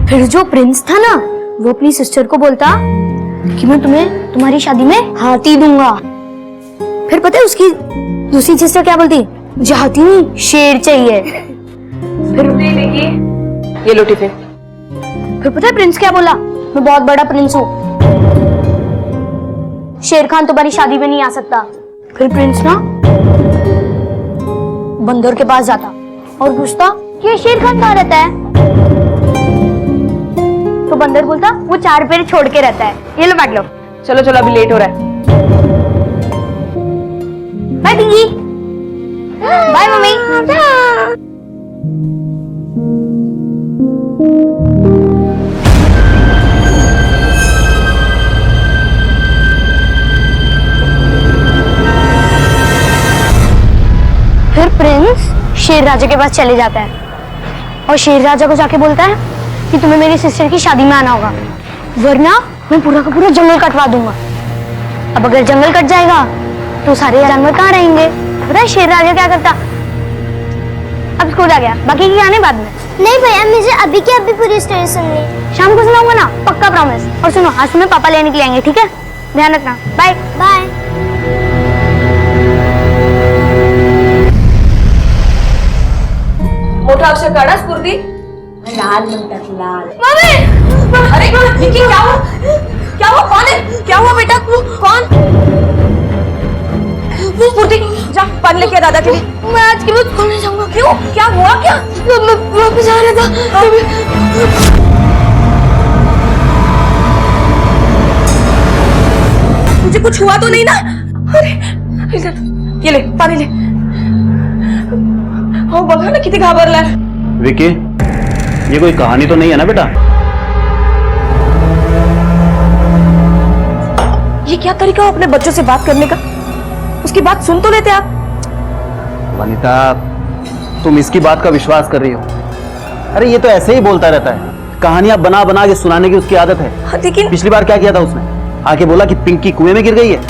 फिर जो प्रिंस था ना, वो अपनी सिस्टर को बोलता कि मैं तुम्हें तुम्हारी शादी में हाथी दूंगा। फिर पता है उसकी दूसरी सिस्टर क्या बोलती? मुझे हाथी नहीं, शेर चाहिए। फिर देखिए ये लो टिफिन। फिर पता है प्रिंस क्या बोला? मैं बहुत बड़ा प्रिंस हूँ, शेर खान तुम्हारी शादी में नहीं आ सकता। फिर प्रिंस ना बंदर के पास जाता और पूछता कि ये शेर खान कहाँ रहता है? तो बंदर बोलता वो 4 पैर छोड़ के रहता है। ये लो बैठ लो। चलो चलो अभी लेट हो रहा है। बाय पिंकी। Bye mummy. फिर प्रिंस शेर राजा के पास चले जाता है और शेर राजा को जाके बोलता है कि तुम्हें मेरी सिस्टर की शादी में आना होगा, वरना मैं पूरा का पूरा जंगल कटवा दूंगा। अब अगर जंगल कट जाएगा तो सारे जानवर कहाँ रहेंगे? पता है शेर राजा क्या करता? अब स्कूल आ गया, बाकी की आने बाद में। नहीं भैया, मुझे अभी की अभी पूरी स्टोरी सुननी। शाम को सुनाऊंगा ना, पक्का प्रॉमिस। और सुनो, आज तुम्हें पापा लेने के लिए आएंगे, ठीक है? ध्यान रखना। Bye bye. मोठा अक्षर काढा स्फूर्ती। लाल म्हणतात लाल। मम्मी! अरे विकी क्या हुआ? क्या हुआ? कौन है? क्या हुआ बेटा? कौन? वो स्फूर्ति जा पानी लेके आ दादा के लिए। मैं आज के बाद स्कूल नहीं जाऊंगा। क्यों? क्या हुआ? क्या? मैं वापस आ रहा था। मुझे कुछ हुआ तो नहीं ना? अरे ये ले पानी ले। हो बघा ना किती घाबरलाय। विकी, ये कोई कहानी तो नहीं है ना बेटा? ये क्या तरीका हो अपने बच्चों से बात करने का? उसकी बात सुन तो लेते आप। वनिता, तुम इसकी बात का विश्वास कर रही हो? अरे ये तो ऐसे ही बोलता रहता है, कहानियां बना बना के सुनाने की उसकी आदत है। लेकिन पिछली बार क्या किया था उसने? आके बोला कि पिंकी कुएं में गिर गई है,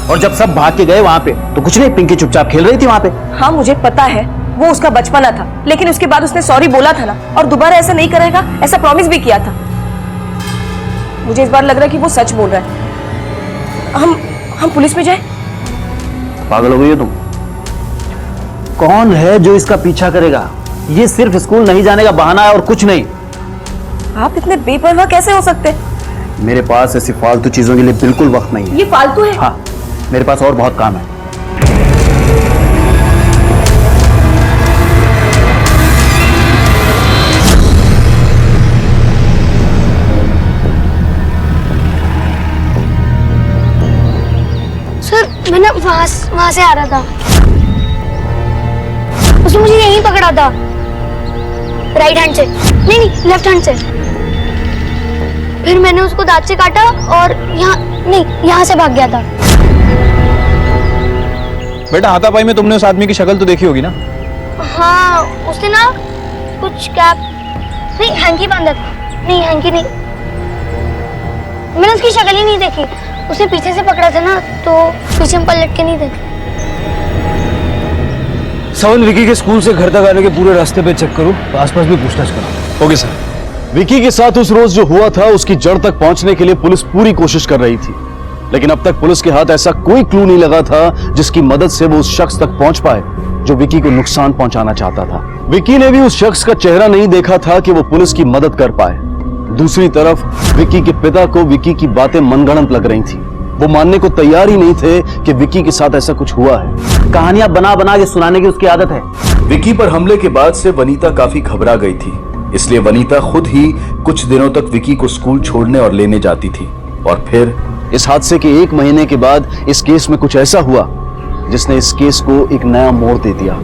और जब सब भाग के गए वहां पे तो कुछ नहीं, पिंकी चुपचाप खेल रही थी वहां पे। हाँ मुझे पता है वो उसका बचपना था, लेकिन उसके बाद उसने सॉरी बोला था ना, और दोबारा ऐसा नहीं करेगा ऐसा प्रॉमिस भी किया था। मुझे इस बार लग रहा है कि वो सच बोल रहा है। हम पुलिस में जाए? पागल हो गई हो तुम? कौन है जो इसका पीछा करेगा? ये सिर्फ स्कूल नहीं जाने का बहाना है और कुछ नहीं। आप इतने बेपरवाह कैसे हो सकते हैं? मेरे पास ऐसी फालतू चीजों के लिए बिल्कुल वक्त नहीं है। ये फालतू है? हाँ, मेरे पास और बहुत काम है। सर मैं ना वहां से आ रहा था, उसने मुझे यहीं पकड़ा था, राइट हैंड से, नहीं लेफ्ट हैंड से। फिर मैंने उसको दांत से काटा और यहाँ से भाग गया था। बेटा हाथापाई में तुमने उस आदमी की शक्ल तो देखी होगी ना? हाँ, उसने ना कुछ कैप नहीं, हैंकी बांधा था। नहीं हैंकी नहीं, मैंने उसकी शक्ल ही नहीं देखी। उसने पीछे से पकड़ा था ना, तो पीछे में पलट के नहीं देखा। सवन, विकी के स्कूल से घर तक आने के पूरे रास्ते पे चेक करो, आसपास भी पूछताछ करो। Okay sir. विकी के साथ उस रोज जो हुआ था उसकी जड़ तक पहुंचने के लिए पुलिस पूरी कोशिश कर रही थी, लेकिन अब तक पुलिस के हाथ ऐसा कोई क्लू नहीं लगा था जिसकी मदद से वो उस शख्स तक पहुंच पाए जो विकी को नुकसान पहुंचाना चाहता था। विकी ने भी उस शख्स का चेहरा नहीं देखा था कि वो पुलिस की मदद कर पाए। दूसरी तरफ विकी के पिता को विकी की बातें मनगढ़ंत लग रही थी। वो मानने को तैयार ही नहीं थे कि विकी के साथ ऐसा कुछ हुआ है। कहानियां बना बना के सुनाने की उसकी आदत है। विकी पर हमले के बाद से वनीता काफी घबरा गई थी, इसलिए वनीता खुद ही कुछ दिनों तक विकी को स्कूल छोड़ने और लेने जाती थी। और फिर इस हादसे के 1 महीने के बाद इस केस में कुछ ऐसा हुआ जिसने इस केस को एक नया मोड़ दे दिया।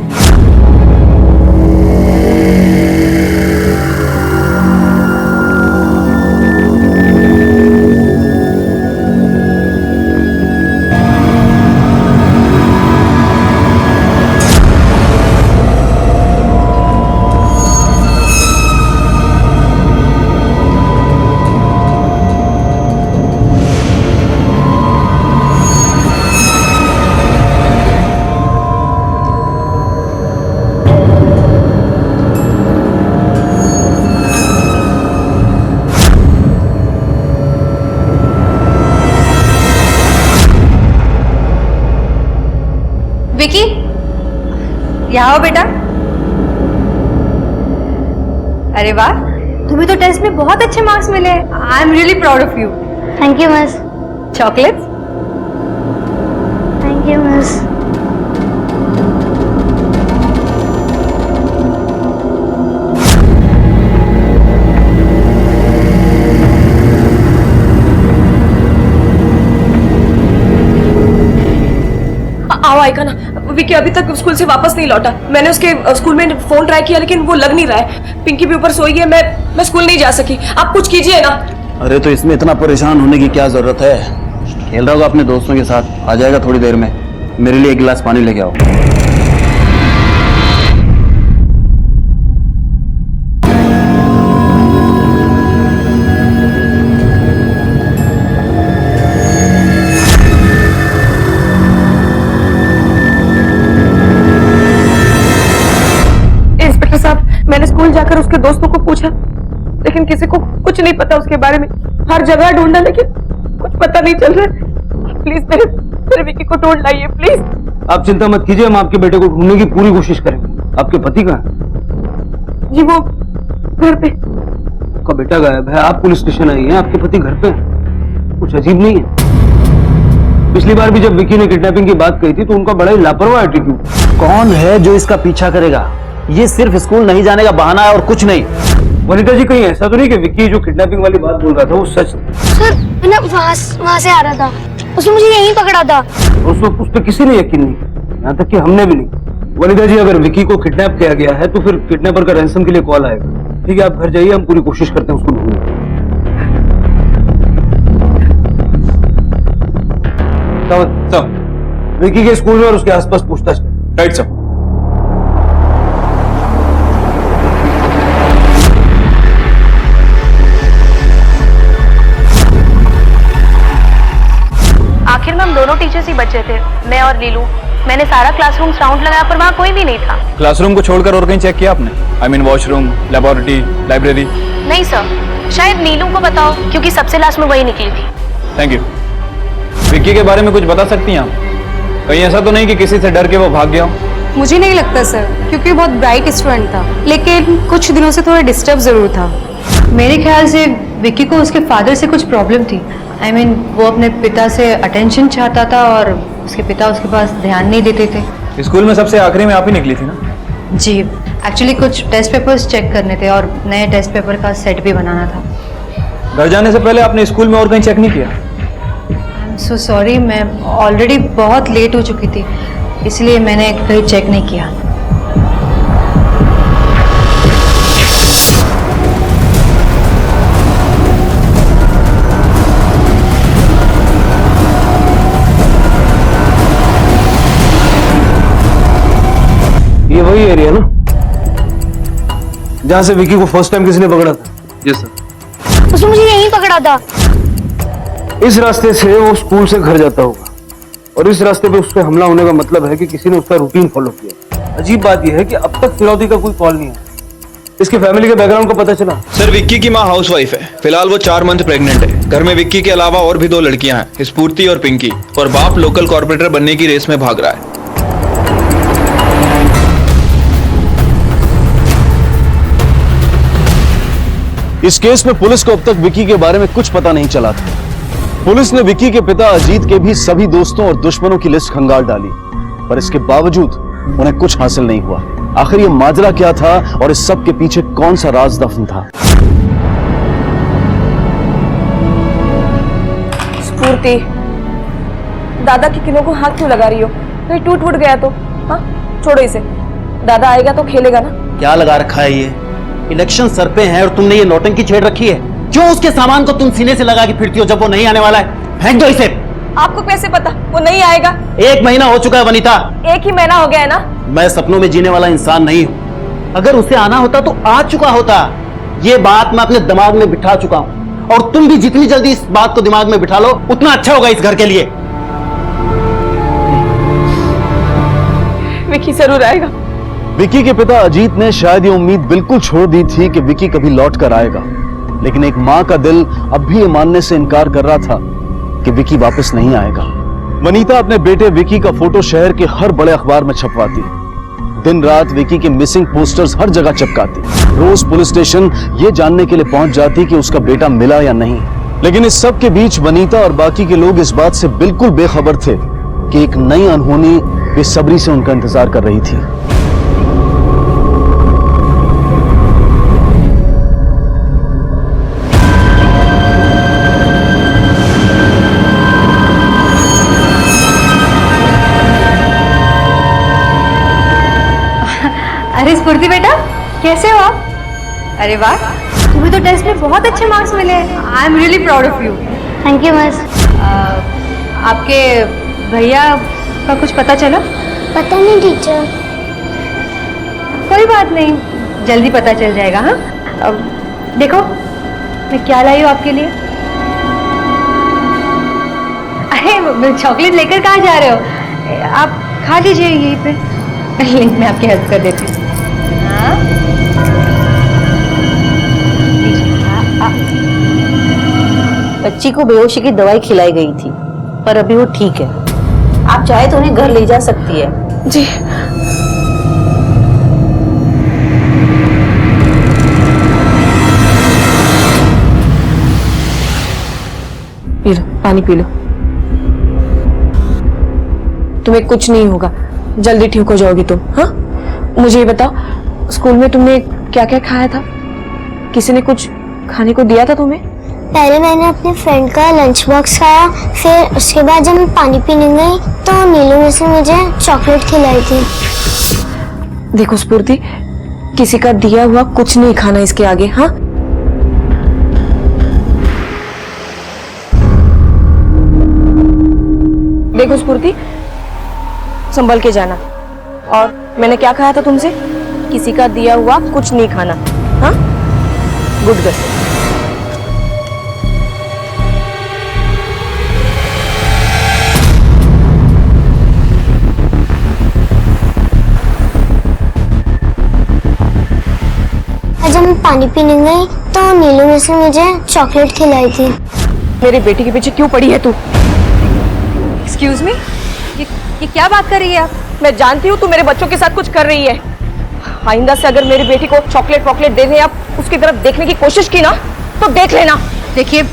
विकी, यहाँ आओ बेटा। अरे वाह, तुम्हें तो टेस्ट में बहुत अच्छे मार्क्स मिले। I am really proud of you. Thank you miss. Chocolates? Thank you miss. आओ आएगा ना। विकी अभी तक स्कूल से वापस नहीं लौटा। मैंने उसके स्कूल में फोन ट्राई किया लेकिन वो लग नहीं रहा है। पिंकी भी ऊपर सोई है। मैं स्कूल नहीं जा सकी। आप कुछ कीजिए ना। अरे तो इसमें इतना परेशान होने की क्या जरूरत है? खेल रहा होगा अपने दोस्तों के साथ, आ जाएगा थोड़ी देर में। मेरे लिए एक गिलास पानी लेके आओ। इंस्पेक्टर साहब, मैंने स्कूल जाकर उसके दोस्तों को पूछा लेकिन किसी को कुछ नहीं पता उसके बारे में। हर जगह ढूंढा लेकिन कुछ पता नहीं चल रहा है। प्लीज मेरे विकी को ढूंढ लाइए प्लीज। आप चिंता मत कीजिए, हम आपके बेटे को ढूंढने की पूरी कोशिश करेंगे। आपके पति कहाँ है? जी वो घर पे। आपका बेटा गायब है, आप पुलिस स्टेशन आई हैं, आपके पति घर पे हैं। कुछ अजीब नहीं है? पिछली बार भी जब विकी ने किडनैपिंग की बात कही थी तो उनका बड़ा ही लापरवाह एटीट्यूड। कौन है जो इसका पीछा करेगा? ये सिर्फ स्कूल नहीं जाने का बहाना है और कुछ नहीं। वनिता जी, कहीं ऐसा तो नहीं कि विक्की जो किडनैपिंग वाली बात बोल रहा था वो सच था? सर मैं ना वहाँ से आ रहा था, उसने मुझे यहीं पकड़ा था। और उस पर किसी ने यकीन नहीं किया, यहाँ तक कि हमने भी नहीं। वनिता जी, अगर विक्की को किडनैप किया गया है तो फिर किडनैपर का रैंसम के लिए कॉल आएगा। ठीक है, आप घर जाइए, हम पूरी कोशिश करते हैं उसको ढूंढने की। विक्की के स्कूल में और उसके आसपास पूछताछ करें। Right sir. आखिर में हम दोनों टीचर्स ही बचे थे, मैं और लीलू। मैंने सारा क्लासरूम राउंड लगाया पर वहाँ कोई भी नहीं था। क्लासरूम को छोड़कर और कहीं चेक किया आपने? I mean washroom, laboratory, library? नहीं सर, शायद नीलू को बताओ क्योंकि सबसे लास्ट में वही निकली थी। Thank you. विक्की के बारे में कुछ बता सकती हैं आप? कहीं ऐसा तो नहीं कि किसी से डर के वो भाग गया हो? मुझे नहीं लगता सर, क्योंकि बहुत ब्राइट स्टूडेंट था, लेकिन कुछ दिनों से थोड़ा डिस्टर्ब जरूर था। मेरे ख्याल से विक्की को उसके फादर से कुछ प्रॉब्लम थी। आई मीन वो अपने पिता से अटेंशन चाहता था और उसके पिता उसके पास ध्यान नहीं देते थे। स्कूल में सबसे आखिरी में आप ही निकली थी ना? जी, एक्चुअली कुछ टेस्ट पेपर्स चेक करने थे और नए टेस्ट पेपर का सेट भी बनाना था। घर जाने से पहले आपने स्कूल में और कहीं चेक नहीं किया? आई एम सो सॉरी, मैं ऑलरेडी बहुत लेट हो चुकी थी, इसलिए मैंने कहीं चेक नहीं किया। ये वही एरिया ना जहां से विक्की को फर्स्ट टाइम किसी ने पकड़ा था? Yes sir. उसने मुझे यहीं पकड़ा था। इस रास्ते से वो स्कूल से घर जाता होगा और इस रास्ते पे उस पर हमला होने का मतलब है कि किसी ने उसका रूटीन फॉलो किया। अजीब बात यह है कि अब तक फिरौती का कोई कॉल नहीं आया। इसके फैमिली के बैकग्राउंड को पता चला? सर, विक्की की मां हाउसवाइफ है। फिलहाल वो 4 मंथ प्रेग्नेंट है। घर में विक्की के अलावा और भी 2 लड़कियां हैं, स्फूर्ति और पिंकी। और बाप लोकल कॉर्पोरेटर बनने की रेस में भाग रहा है। इस केस में पुलिस को अब तक विक्की के बारे में कुछ पता नहीं चला था। पुलिस ने विक्की के पिता अजीत के भी सभी दोस्तों और दुश्मनों की लिस्ट खंगाल डाली, पर इसके बावजूद उन्हें कुछ हासिल नहीं हुआ। आखिर ये माजरा क्या था और इस सब के पीछे कौन सा राज दफन था? स्फूर्ति, दादा की किलों को हाथ क्यों लगा रही हो? कहीं टूट फूट गया तो? हाँ, छोड़ो इसे। दादा आएगा तो खेलेगा ना। क्या लगा रखा है ये? इलेक्शन सर पे है और तुमने ये नौटंकी छेड़ रखी है। क्यों उसके सामान को तुम सीने से लगा के फिरती हो जब वो नहीं आने वाला है? फेंक दो इसे। आपको कैसे पता वो नहीं आएगा? 1 महीना हो चुका है वनीता। 1 ही महीना हो गया है ना। मैं सपनों में जीने वाला इंसान नहीं हूं। अगर उसे आना होता तो आ चुका होता। ये बात मैं अपने दिमाग में बिठा चुका हूं और तुम भी जितनी जल्दी इस बात को दिमाग में बिठा लो उतना अच्छा होगा इस घर के लिए। विक्की जरूर आएगा। विक्की के पिता अजीत ने शायद ये उम्मीद बिल्कुल छोड़ दी थी कि विक्की कभी लौट कर आएगा, लेकिन एक मां का दिल अब भी ये मानने से इनकार कर रहा था कि विक्की वापस नहीं आएगा। वनीता अपने बेटे विकी का फोटो शहर के हर बड़े अखबार में छपवाती, दिन रात विकी के मिसिंग पोस्टर्स हर जगह चिपकाती, रोज पुलिस स्टेशन ये जानने के लिए पहुंच जाती कि उसका बेटा मिला या नहीं। लेकिन इस सब के बीच वनीता और बाकी के लोग इस बात से बिल्कुल बेखबर थे कि एक नई अनहोनी बेसब्री से उनका इंतजार कर रही थी। अरे स्फूर्ति बेटा, कैसे हो आप? अरे वाह, तुम्हें तो टेस्ट में बहुत अच्छे मार्क्स मिले। I am really proud of you. Thank you miss. आपके भैया का कुछ पता चला? पता नहीं टीचर। कोई बात नहीं, जल्दी पता चल जाएगा। हाँ, अब देखो मैं क्या लाई हूँ आपके लिए। अरे चॉकलेट लेकर कहाँ जा रहे हो? आप खा लीजिए यहीं पे। मैं आपकी हेल्प कर देती हूँ। हाँ? बच्ची को बेहोशी की दवाई खिलाई गई थी, पर अभी वो ठीक है। आप चाहे तो उन्हें घर ले जा सकती है। जी। पी लो, पानी पी लो। तुम्हें कुछ नहीं होगा, जल्दी ठीक हो जाओगी तुम। हाँ, मुझे ये बताओ, स्कूल में तुमने क्या क्या खाया था? किसी ने कुछ खाने को दिया था तुम्हें? पहले मैंने अपने फ्रेंड का लंच बॉक्स खाया, फिर उसके बाद जब मैं पानी पीने गई तो नीलू में से मुझे चॉकलेट खिलाई थी। देखो स्फूर्ति, किसी का दिया हुआ कुछ नहीं खाना इसके आगे। हाँ, देखो स्फूर्ति, संभल के जाना। और मैंने क्या कहा था तुमसे? किसी का दिया हुआ कुछ नहीं खाना। हाँ, गुड गर्ल। जब मैं पानी पीने गई तो नीलू में से मुझे चॉकलेट खिलाई थी। मेरे बेटे के पीछे क्यों पड़ी है तू? एक्सक्यूज मी, ये क्या बात कर रही है आप? मैं जानती हूँ तू मेरे बच्चों के साथ कुछ कर रही है। आइंदा से अगर मेरी बेटी को चॉकलेट वॉकलेट देने या उसकी तरफ देखने की कोशिश की ना तो देख लेना। देखिए,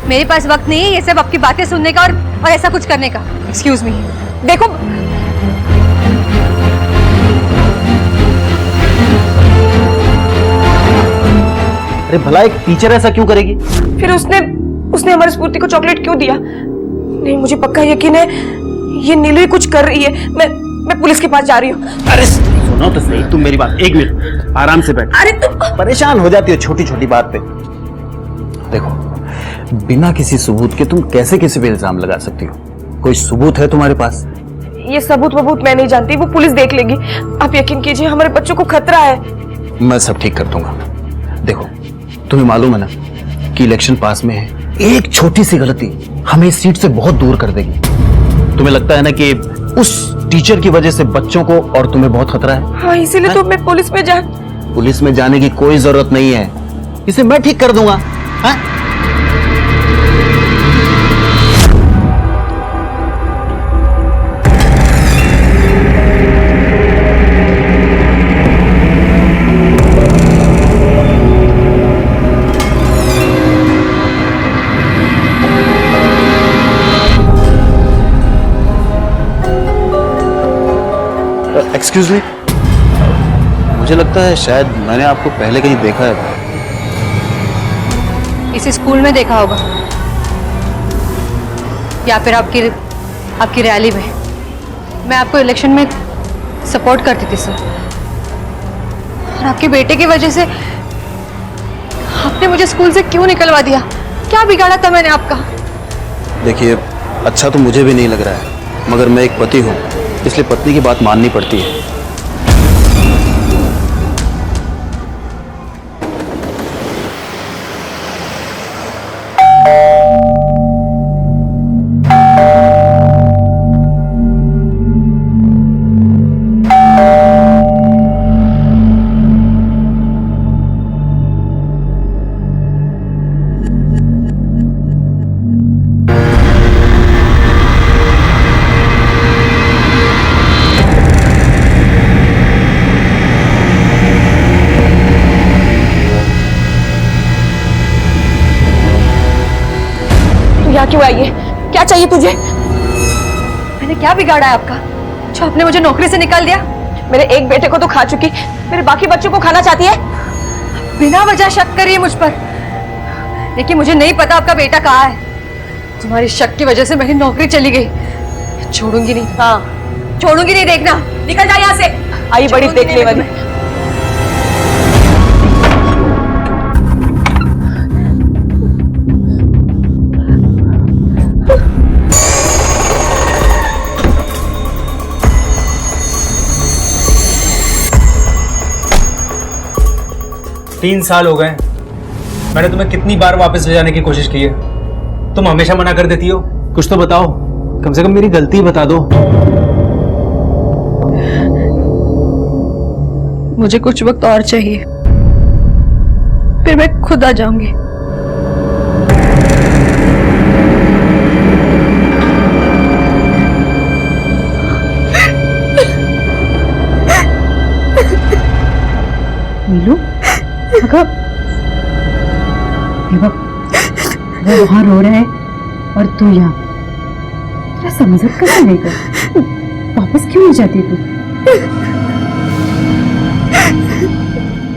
मेरे पास वक्त नहीं है ये सब आपकी बातें सुनने का और ऐसा कुछ करने का। Excuse me. देखो, अरे भला एक टीचर ऐसा क्यों करेगी? फिर उसने हमारी स्फूर्ति को चॉकलेट क्यों दिया? नहीं, मुझे पक्का यकीन है ये नीलू ही कुछ कर रही है। मैं पुलिस के पास जा रही हूँ। अरे सुनो तो सही, तुम मेरी बात, एक मिनट आराम से बैठ। अरे तुम परेशान हो जाती हो छोटी छोटी बात पे। देखो, बिना किसी सबूत के तुम कैसे किसी पे इल्जाम लगा सकती हो? कोई सबूत है तुम्हारे पास? ये सबूत वबूत मैं नहीं जानती, वो पुलिस देख लेगी। आप यकीन कीजिए, हमारे बच्चों को खतरा है। मैं सब ठीक कर दूंगा। देखो, तुम्हें मालूम है ना कि इलेक्शन पास में है, एक छोटी सी गलती हमें इस सीट से बहुत दूर कर देगी। तुम्हें लगता है ना कि उस टीचर की वजह से बच्चों को और तुम्हें बहुत खतरा है? हाँ, इसीलिए तो मैं पुलिस में जाने की कोई जरूरत नहीं है, इसे मैं ठीक कर दूंगा। हाँ? एक्सक्यूज मी, मुझे लगता है शायद मैंने आपको पहले कहीं देखा है। इसी स्कूल में देखा होगा या फिर आपकी रैली में। मैं आपको इलेक्शन में सपोर्ट करती थी सर, और आपके बेटे की वजह से आपने मुझे स्कूल से क्यों निकलवा दिया? क्या बिगाड़ा था मैंने आपका? देखिए, अच्छा तो मुझे भी नहीं लग रहा है, मगर मैं एक पति हूँ, इसलिए पत्नी की बात माननी पड़ती है। यहाँ क्यों आई है? क्या चाहिए तुझे? मैंने क्या बिगाड़ा है आपका जो आपने मुझे नौकरी से निकाल दिया? मेरे एक बेटे को तो खा चुकी, मेरे बाकी बच्चों को खाना चाहती है? बिना वजह शक करिए मुझ पर, लेकिन मुझे नहीं पता आपका बेटा कहाँ है। तुम्हारी शक की वजह से मेरी नौकरी चली गई। छोड़ूंगी नहीं, हाँ, छोड़ूंगी नहीं, देखना। निकल जा यहाँ से। आई बड़ी देखने वाली। तीन साल हो गए, मैंने तुम्हें कितनी बार वापस ले जाने की कोशिश की है, तुम हमेशा मना कर देती हो। कुछ तो बताओ, कम से कम मेरी गलती बता दो। मुझे कुछ वक्त और चाहिए, फिर मैं खुद आ जाऊंगी। नीलू, वो वहां रो रहा है और तू यहाँ, तेरा समझ कैसे लेकर वापस क्यों नहीं जाती तू?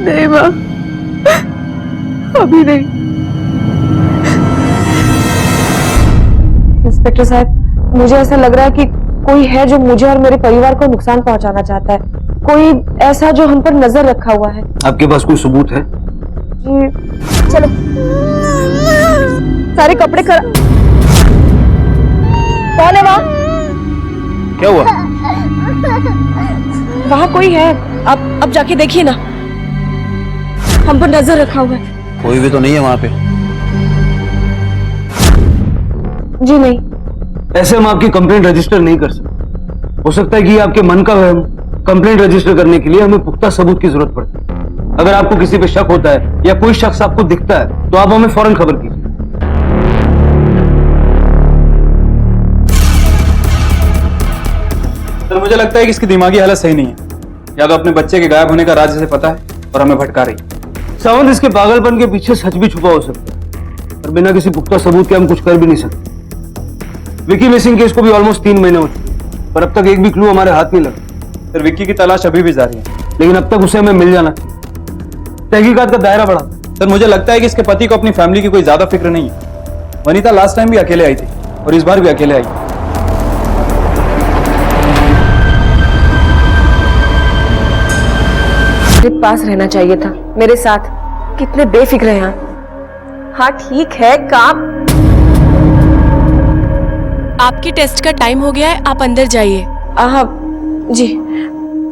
नहीं माँ, अभी नहीं। इंस्पेक्टर साहब, मुझे ऐसा लग रहा है कि कोई है जो मुझे और मेरे परिवार को नुकसान पहुंचाना चाहता है, कोई ऐसा जो हम पर नजर रखा हुआ है। आपके पास कोई सबूत है? जी, चलो सारे कपड़े कौन है वहाँ? क्या हुआ? वहाँ कोई है, अब जाके देखिए ना, हम पर नजर रखा हुआ है। कोई भी तो नहीं है वहां पे। जी नहीं। ऐसे हम आपकी कंप्लेंट रजिस्टर नहीं कर सकते। हो सकता है कि ये आपके मन का वहम। कंप्लेंट रजिस्टर करने के लिए हमें पुख्ता सबूत की जरूरत पड़ती है। अगर आपको किसी पे शक होता है या कोई शख्स आपको दिखता है तो आप हमें फौरन खबर कीजिए। सर, मुझे लगता है कि इसकी दिमागी हालत सही नहीं है। या तो अपने बच्चे के गायब होने का राज इसे पता है और हमें भटका रही है। सावंत, इसके पागलपन के पीछे सच भी छुपा हो सकता है और बिना किसी पुख्ता सबूत के हम कुछ कर भी नहीं सकते। विकी मिसिंग केस को भी ऑलमोस्ट 3 महीने हो चुके, पर अब तक एक भी क्लू हमारे हाथ नहीं लगा। सर, विक्की की तलाश अभी भी जारी है, लेकिन अब तक उसे हमें मिल जाना चाहिए। तहकीकात का दायरा बढ़ा। सर, मुझे लगता है कि इसके पति को अपनी फैमिली की कोई ज्यादा फिक्र नहीं है। वनीता लास्ट टाइम भी अकेले आई थी और इस बार भी अकेले आई। मेरे पास रहना चाहिए था, मेरे साथ। कितने बेफिक्र हैं यहाँ। हाँ ठीक है, काम। आपके टेस्ट का टाइम हो गया है, आप अंदर जाइए। हाँ जी,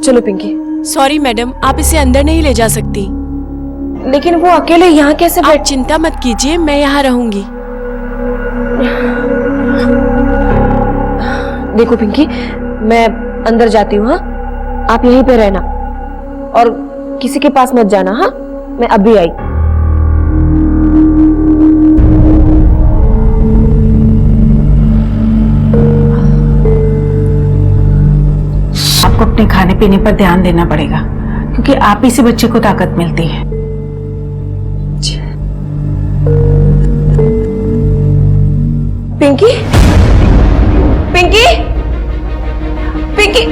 चलो पिंकी। सॉरी मैडम, आप इसे अंदर नहीं ले जा सकती। लेकिन वो अकेले यहाँ कैसे आप चिंता मत कीजिए, मैं यहाँ रहूंगी। देखो पिंकी, मैं अंदर जाती हूँ। हाँ, आप यहीं पे रहना और किसी के पास मत जाना। हाँ, मैं अभी आई। आपको अपने खाने पीने पर ध्यान देना पड़ेगा, क्योंकि आप ही से बच्चे को ताकत मिलती है। पिंकी, पिंकी, पिंकी,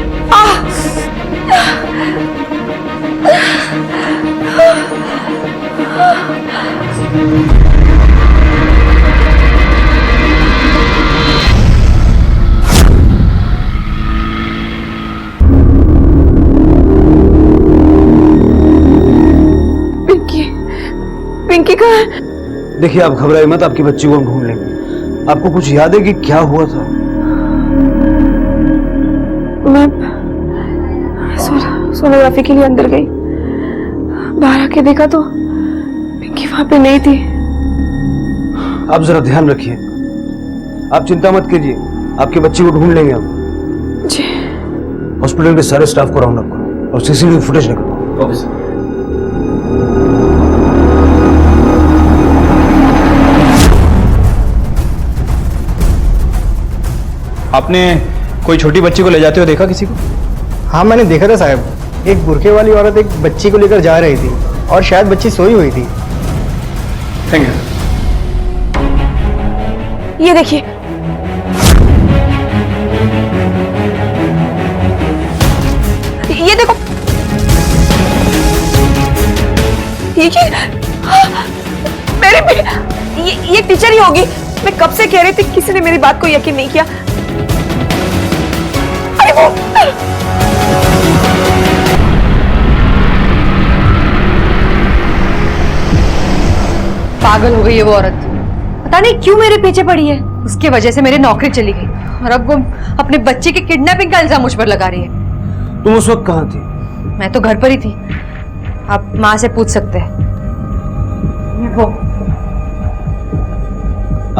पिंकी कहाँ है? देखिए, आप घबराइए मत, आपकी बच्ची को हम ढूंढ लेंगे। आपको कुछ याद है कि क्या हुआ था? मैं सोनोग्राफी के लिए अंदर गई, बाहर आके देखा तो पिंकी वहां पे नहीं थी। आप जरा ध्यान रखिए, आप चिंता मत कीजिए, आपकी बच्ची को ढूंढ लेंगे हम। जी। हॉस्पिटल के सारे स्टाफ को राउंड अप करो और सीसीटीवी फुटेज निकालो। Okay sir. आपने कोई छोटी बच्ची को ले जाते हुए देखा किसी को? हाँ, मैंने देखा था साहब। एक बुरके वाली औरत एक बच्ची को लेकर जा रही थी और शायद बच्ची सोई हुई थी। Thank you. ये देखिए, ये देखो, देखिए, मेरे ये टीचर ही होगी। मैं कब से कह रही थी, किसी ने मेरी बात को यकीन नहीं किया। अरे वो पागल हो गई है वो औरत। पता नहीं क्यों मेरे पीछे पड़ी है। उसकी वजह से मेरी नौकरी चली गई और अब वो अपने बच्चे की किडनैपिंग का इल्जाम मुझ पर लगा रही है। तुम उस वक्त कहाँ थी? मैं तो घर पर ही थी। आप माँ से पूछ सकते हैं। वो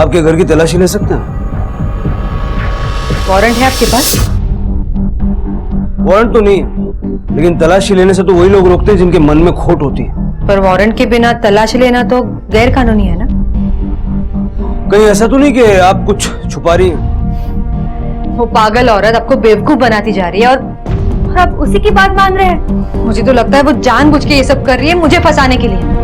आपके घर की तलाशी ले सकते हैं? वारंट है आपके पास? वारंट तो नहीं है, लेकिन तलाशी लेने से तो वही लोग रोकते हैं जिनके मन में खोट होती है। पर वारंट के बिना तलाशी लेना तो गैर कानूनी है ना? कहीं ऐसा तो नहीं कि आप कुछ छुपा रही हैं? वो पागल औरत आपको बेवकूफ बनाती जा रही है और आप उसी की बात मान रहे हैं। मुझे तो लगता है वो जानबूझ के ये सब कर रही है मुझे फंसाने के लिए।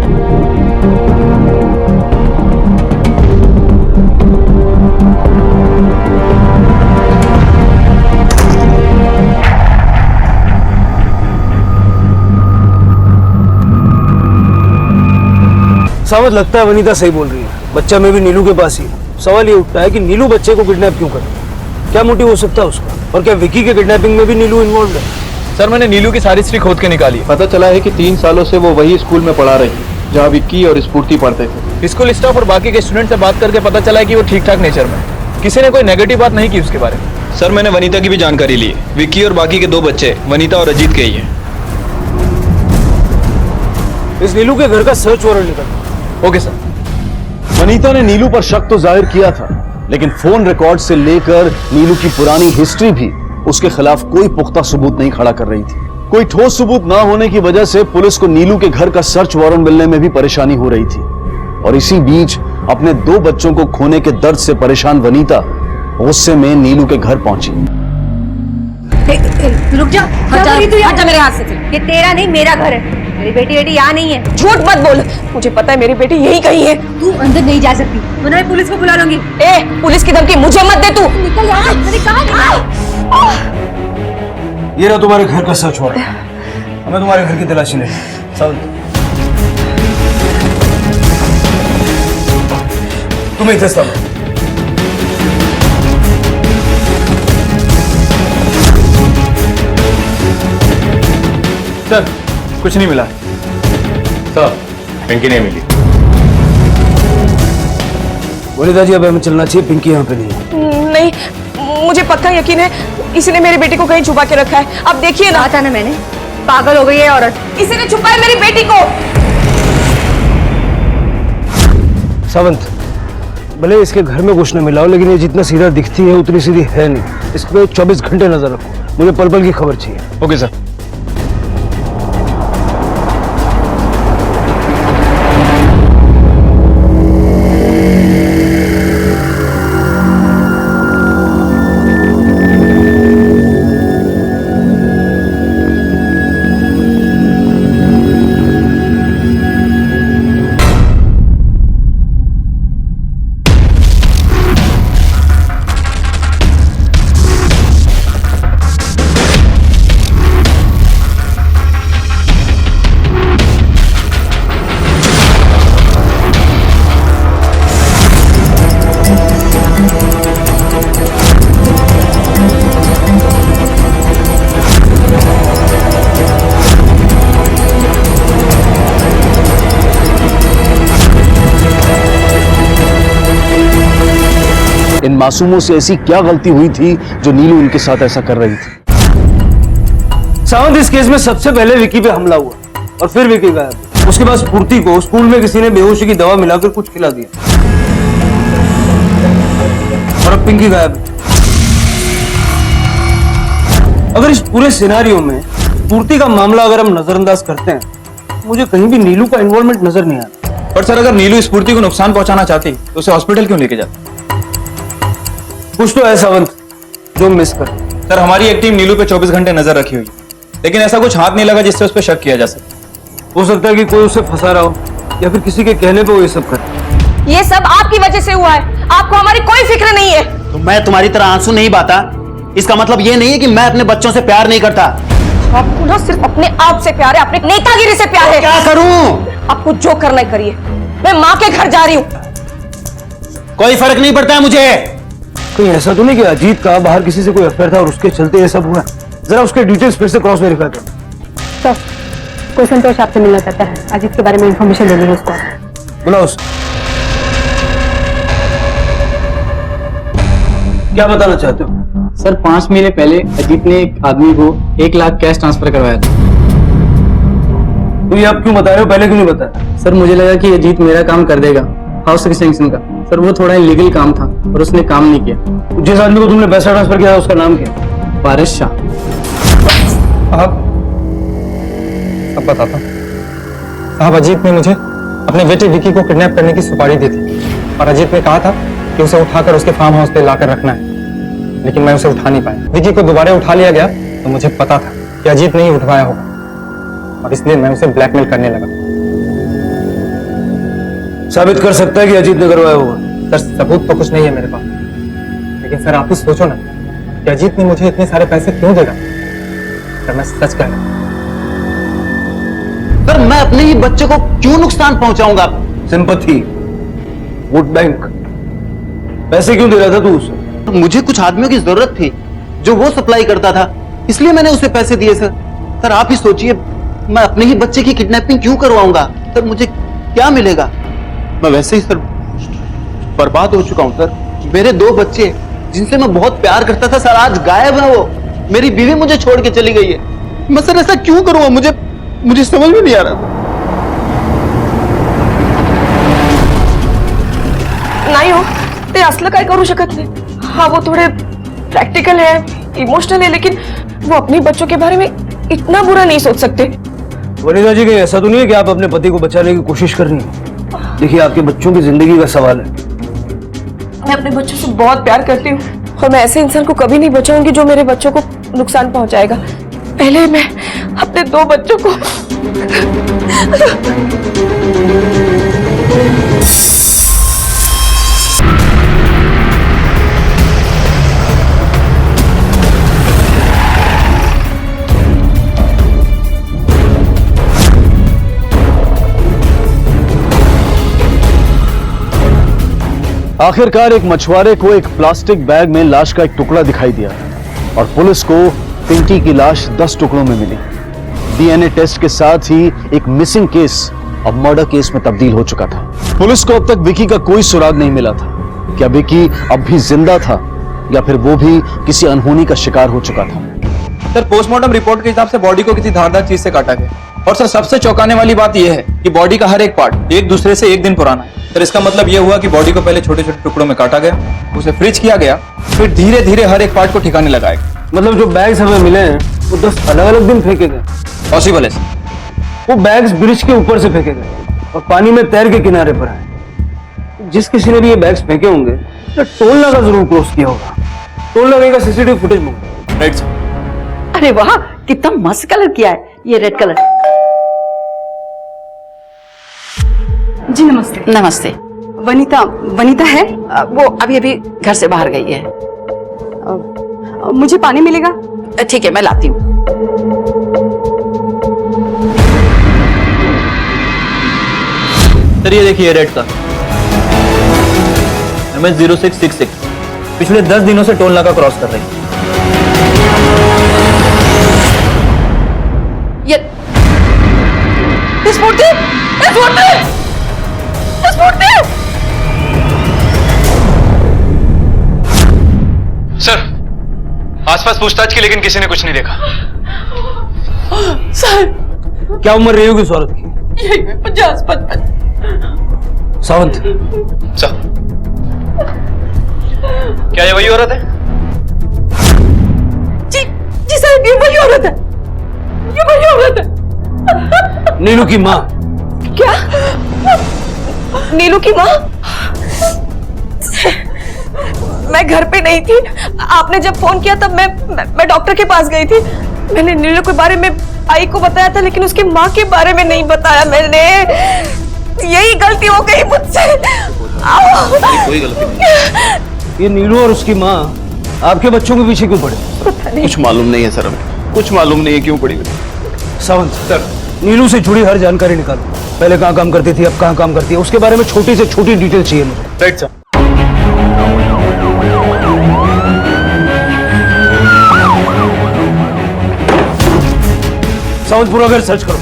सावत, लगता है वनीता सही बोल रही है। बच्चा में भी नीलू के पास ही है। सवाल ये उठता है कि नीलू बच्चे को किडनैप क्यों करे? क्या मोटिव हो सकता है उसका? और क्या विकी के किडनैपिंग में भी नीलू इन्वॉल्व है? सर, मैंने नीलू की सारी हिस्ट्री खोद के निकाली है। पता चला है कि 3 सालों से वो वही स्कूल में पढ़ा रही थी जहाँ विक्की और स्फूर्ति पढ़ते थे। स्कूल स्टाफ और बाकी के स्टूडेंट से बात करके पता चला है कि वो ठीक ठाक नेचर में है। किसी ने कोई नेगेटिव बात नहीं की उसके बारे में। सर, मैंने वनीता की भी जानकारी ली है। विक्की और बाकी के 2 बच्चे वनीता और अजीत के ही हैं। इस नीलू के घर का सर्च वारंट निकल। Okay sir. वनीता ने नीलू पर शक तो जाहिर किया था, लेकिन फोन रिकॉर्ड से लेकर नीलू की पुरानी हिस्ट्री भी उसके खिलाफ कोई पुख्ता सबूत नहीं खड़ा कर रही थी। कोई ठोस सबूत ना होने की वजह से पुलिस को नीलू के घर का सर्च वारंट मिलने में भी परेशानी हो रही थी। और इसी बीच अपने 2 बच्चों को खोने के दर्द से परेशान वनीता गुस्से में नीलू के घर पहुंची। रुक जा, हट जा मेरे हाथ से। ये तेरा नहीं, मेरा घर है। मेरी बेटी यहाँ नहीं है। झूठ मत बोल, मुझे पता है मेरी बेटी यही कहीं है। तू अंदर नहीं जा सकती, वरना मैं पुलिस को बुला लूंगी। ए, पुलिस की धमकी मुझे मत दे तू। निकल यहाँ। मैंने कहा ये रहा तुम्हारे घर का सर्च वारंट। हमें तुम्हारे घर की तलाशी ले। सावंत, तुम्हें इधर सब सर, कुछ नहीं मिला। सर, पिंकी नहीं मिली। वनीता जी, अब हमें चलना चाहिए। पिंकी यहाँ पे नहीं है। नहीं, मुझे पक्का यकीन है इसी ने मेरी बेटी को कहीं छुपा के रखा है। अब देखिए ना। था ना मैंने, पागल हो गई है औरत। इसी ने छुपाया मेरी बेटी को। सावंत, भले इसके घर में कुछ न मिला हो, लेकिन ये जितना सीधा दिखती है उतनी सीधी है नहीं। इस पे 24 घंटे नजर रखो। मुझे पल पल की खबर चाहिए। Okay sir. इन मासूमों से ऐसी क्या गलती हुई थी जो नीलू उनके साथ ऐसा कर रही थी? सावंत, इस केस में सबसे पहले विकी पे हमला हुआ और फिर विकी गायब। उसके बाद स्फूर्ति को स्कूल में किसी ने बेहोशी की दवा मिलाकर कुछ खिला दिया और अब पिंकी गायब है। अगर इस पूरे सिनेरियो में स्फूर्ति का मामला अगर हम नजरअंदाज करते हैं, मुझे कहीं भी नीलू का इन्वॉल्वमेंट नजर नहीं आता। पर सर, अगर नीलू स्फूर्ति को नुकसान पहुंचाना चाहती तो उसे हॉस्पिटल क्यों लेके जाती? कुछ तो है सावंत जो मिस कर। सर, हमारी एक टीम नीलू पे 24 घंटे नजर रखी हुई, लेकिन ऐसा कुछ हाथ नहीं लगा जिससे उस पर शक किया जा सके। हो सकता है कि कोई उसे फंसा रहा हो या फिर किसी के कहने पे वो ये सब करे। ये सब आपकी वजह से हुआ है, आपको हमारी कोई फिक्र नहीं है। तो मैं तुम्हारी तरह आंसू नहीं बहाता, इसका मतलब ये नहीं है कि मैं अपने बच्चों से प्यार नहीं करता। आपको ना सिर्फ अपने आप से प्यार है, अपने नेतागिरी से प्यार है। क्या करूं? आपको जो करना है करिए, मैं माँ के घर जा रही हूँ। कोई फर्क नहीं पड़ता है मुझे। कहीं ऐसा तो नहीं कि अजीत का बाहर किसी से कोई अफेयर था और उसके चलते ये सब हुआ? जरा उसके डिटेल्स फिर से क्रॉस वेरीफाई कर। सर, कोई संतोष आपसे मिलना चाहता है, अजीत के बारे में इंफॉर्मेशन देनी है उसको। बुलाओ। क्या बताना चाहते हो? सर 5 महीने पहले अजीत ने एक आदमी को 1 लाख कैश ट्रांसफर करवाया था। तो ये आप क्यों बता रहे हो, पहले क्यों नहीं बताया? सर मुझे लगा कि अजीत मेरा काम कर देगा, हाउस एक्सटेंशन का। सर वो थोड़ा इलीगल काम था और उसने काम नहीं किया। जिस आदमी को तुमने पैसा ट्रांसफर किया उसका नाम क्या? पारिश शाह। अब बताता साहब, अजीत ने मुझे अपने बेटे विकी को किडनैप करने की सुपारी दी थी और अजीत ने कहा था कि उसे उठाकर उसके फार्म हाउस पे लाकर रखना है, लेकिन मैं उसे उठा नहीं पाया। विकी को दोबारा उठा लिया गया तो मुझे पता था कि अजीत ने ही उठवाया होगा और इसलिए मैं उसे ब्लैकमेल करने लगा। साबित कर सकता है कि अजीत ने करवाया होगा? सर सबूत तो कुछ नहीं है मेरे पास, लेकिन सर आप ही सोचो ना कि अजीत ने मुझे इतने सारे पैसे क्यों देगा। सर मैं सच कह रहा हूं। सर मैं अपने ही बच्चे को क्यों नुकसान पहुंचाऊंगा? सिंपैथी, वोट बैंक, पैसे क्यों दे रहा था तू उसे? मुझे कुछ आदमियों की जरूरत थी जो वो सप्लाई करता था, इसलिए मैंने उसे पैसे दिए सर। सर आप ही सोचिए, मैं अपने ही बच्चे की किडनैपिंग क्यों करवाऊंगा? सर मुझे क्या मिलेगा? मैं वैसे ही सर बर्बाद हो चुका हूं सर। मेरे 2 बच्चे जिनसे मैं बहुत प्यार करता था सर आज गायब है वो। मेरी बीवी मुझे छोड़ के चली गई है। मैं सर ऐसा क्यों करूंगा? मुझे समझ में नहीं आ रहा था। नाही हो, ते असलं काय करू शकत नाही। हाँ वो थोड़े प्रैक्टिकल है, इमोशनल है, लेकिन वो अपने बच्चों के बारे में इतना बुरा नहीं सोच सकते। वनिता जी, कहीं ऐसा तो नहीं है कि आप अपने पति को बचाने की कोशिश कर रही हैं? देखिए आपके बच्चों की जिंदगी का सवाल है। मैं अपने बच्चों से बहुत प्यार करती हूँ और मैं ऐसे इंसान को कभी नहीं बचाऊंगी जो मेरे बच्चों को नुकसान पहुंचाएगा। पहले मैं अपने 2 बच्चों को आखिरकार एक मछुआरे को एक प्लास्टिक बैग में लाश का एक टुकड़ा दिखाई दिया और पुलिस को पिंकी की लाश 10 टुकड़ों में मिली। डीएनए टेस्ट के साथ ही एक मिसिंग केस अब मर्डर केस में तब्दील हो चुका था। पुलिस को अब तक विकी का कोई सुराग नहीं मिला था। क्या विकी अब भी जिंदा था या फिर वो भी किसी अनहोनी का शिकार हो चुका था? सर पोस्टमार्टम रिपोर्ट के हिसाब से बॉडी को किसी धारदार चीज से काटा गया। और सर सबसे चौंकाने वाली बात यह है कि बॉडी का हर एक पार्ट एक दूसरे से 1 दिन पुराना है। सर इसका मतलब यह हुआ कि बॉडी को पहले छोटे छोटे टुकड़ों में काटा गया, उसे फ्रीज किया गया, फिर धीरे धीरे हर एक पार्ट को ठिकाने लगाया गया। मतलब जो बैग्स हमें मिले हैं वो 10 अलग-अलग दिन फेंके गए? पॉसिबल है सर। वो बैग्स ब्रिज के ऊपर से फेंके गए और पानी में तैर के किनारे पर आए। जिस किसी ने भी ये बैग्स फेंके होंगे तो टोल नाका जरूर क्रॉस किया होगा। टोल नाके का सीसीटीवी फुटेज मंगवाओ। Right sir. अरे वाह, कितना मस्त कलर किया है, ये रेड कलर। जी नमस्ते। नमस्ते। वनीता है? वो अभी अभी घर से बाहर गई है। मुझे पानी मिलेगा? ठीक है, मैं लाती हूँ। सर ये देखिए रेड का MS0666 पिछले 10 दिनों से टोल नाका क्रॉस कर रही है। ये सर आसपास पूछताछ की लेकिन किसी ने कुछ नहीं देखा। सर क्या उम्र रही होगी इस औरत की? यही 50-55। सावंत सर क्या ये वही औरत है? जी साहब, ये वही औरत है, ये वही औरत है। नीलू की माँ। क्या? नीलू की माँ? मैं घर पे नहीं थी। आपने जब फोन किया तब मैं डॉक्टर के पास गई थी। मैंने नीलू के बारे में आई को बताया था, लेकिन उसकी माँ के बारे में नहीं बताया मैंने। यही गलती हो गई मुझसे। कोई गलती नहीं। ये नीलू और उसकी माँ आपके बच्चों के पीछे क्यों पड़े? कुछ मालूम नहीं है सर, हमें कुछ मालूम नहीं है क्यों पड़ी हुई। सावंत सर, नीलू से जुड़ी हर जानकारी निकालो। पहले कहाँ काम करती थी, अब कहाँ काम करती है, उसके बारे में छोटी से छोटी डिटेल चाहिए मुझे। Right sir. सावंत पूरा घर सर्च करो।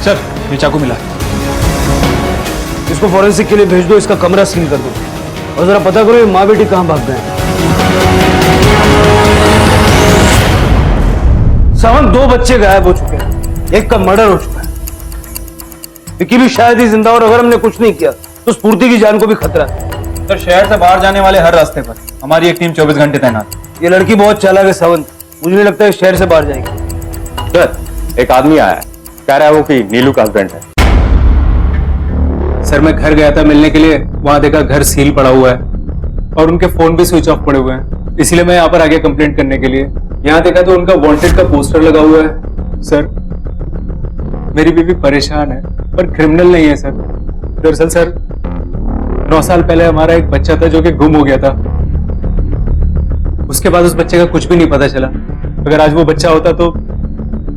सर ये चाकू मिला। इसको फॉरेंसिक के लिए भेज दो, इसका कमरा सील कर दो और जरा पता करो ये माँ बेटी कहाँ भाग गए हैं। सावंत, 2 बच्चे गायब हो चुके हैं, एक का मर्डर हो चुका है। विकी भी शायद ही जिंदा, और अगर हमने कुछ नहीं किया तो स्फूर्ति की जान को भी खतरा है। सर शहर से बाहर जाने वाले हर रास्ते पर हमारी एक टीम 24 घंटे तैनात है। ये लड़की बहुत चालाक है सावंत, मुझे नहीं लगता है शहर से बाहर जाएगी। सर एक आदमी आया है, कह रहा है वो कि नीलू का हस्बैंड है। सर मैं घर गया था मिलने के लिए, वहां देखा घर सील पड़ा हुआ है और उनके फोन भी स्विच ऑफ पड़े हुए हैं, इसीलिए मैं यहाँ पर आ गया कंप्लेंट करने के लिए। यहाँ देखा तो उनका वांटेड का पोस्टर लगा हुआ है। सर मेरी बीवी परेशान है पर क्रिमिनल नहीं है सर। दरअसल सर 9 साल पहले हमारा एक बच्चा था जो कि गुम हो गया था। उसके बाद उस बच्चे का कुछ भी नहीं पता चला। अगर आज वो बच्चा होता तो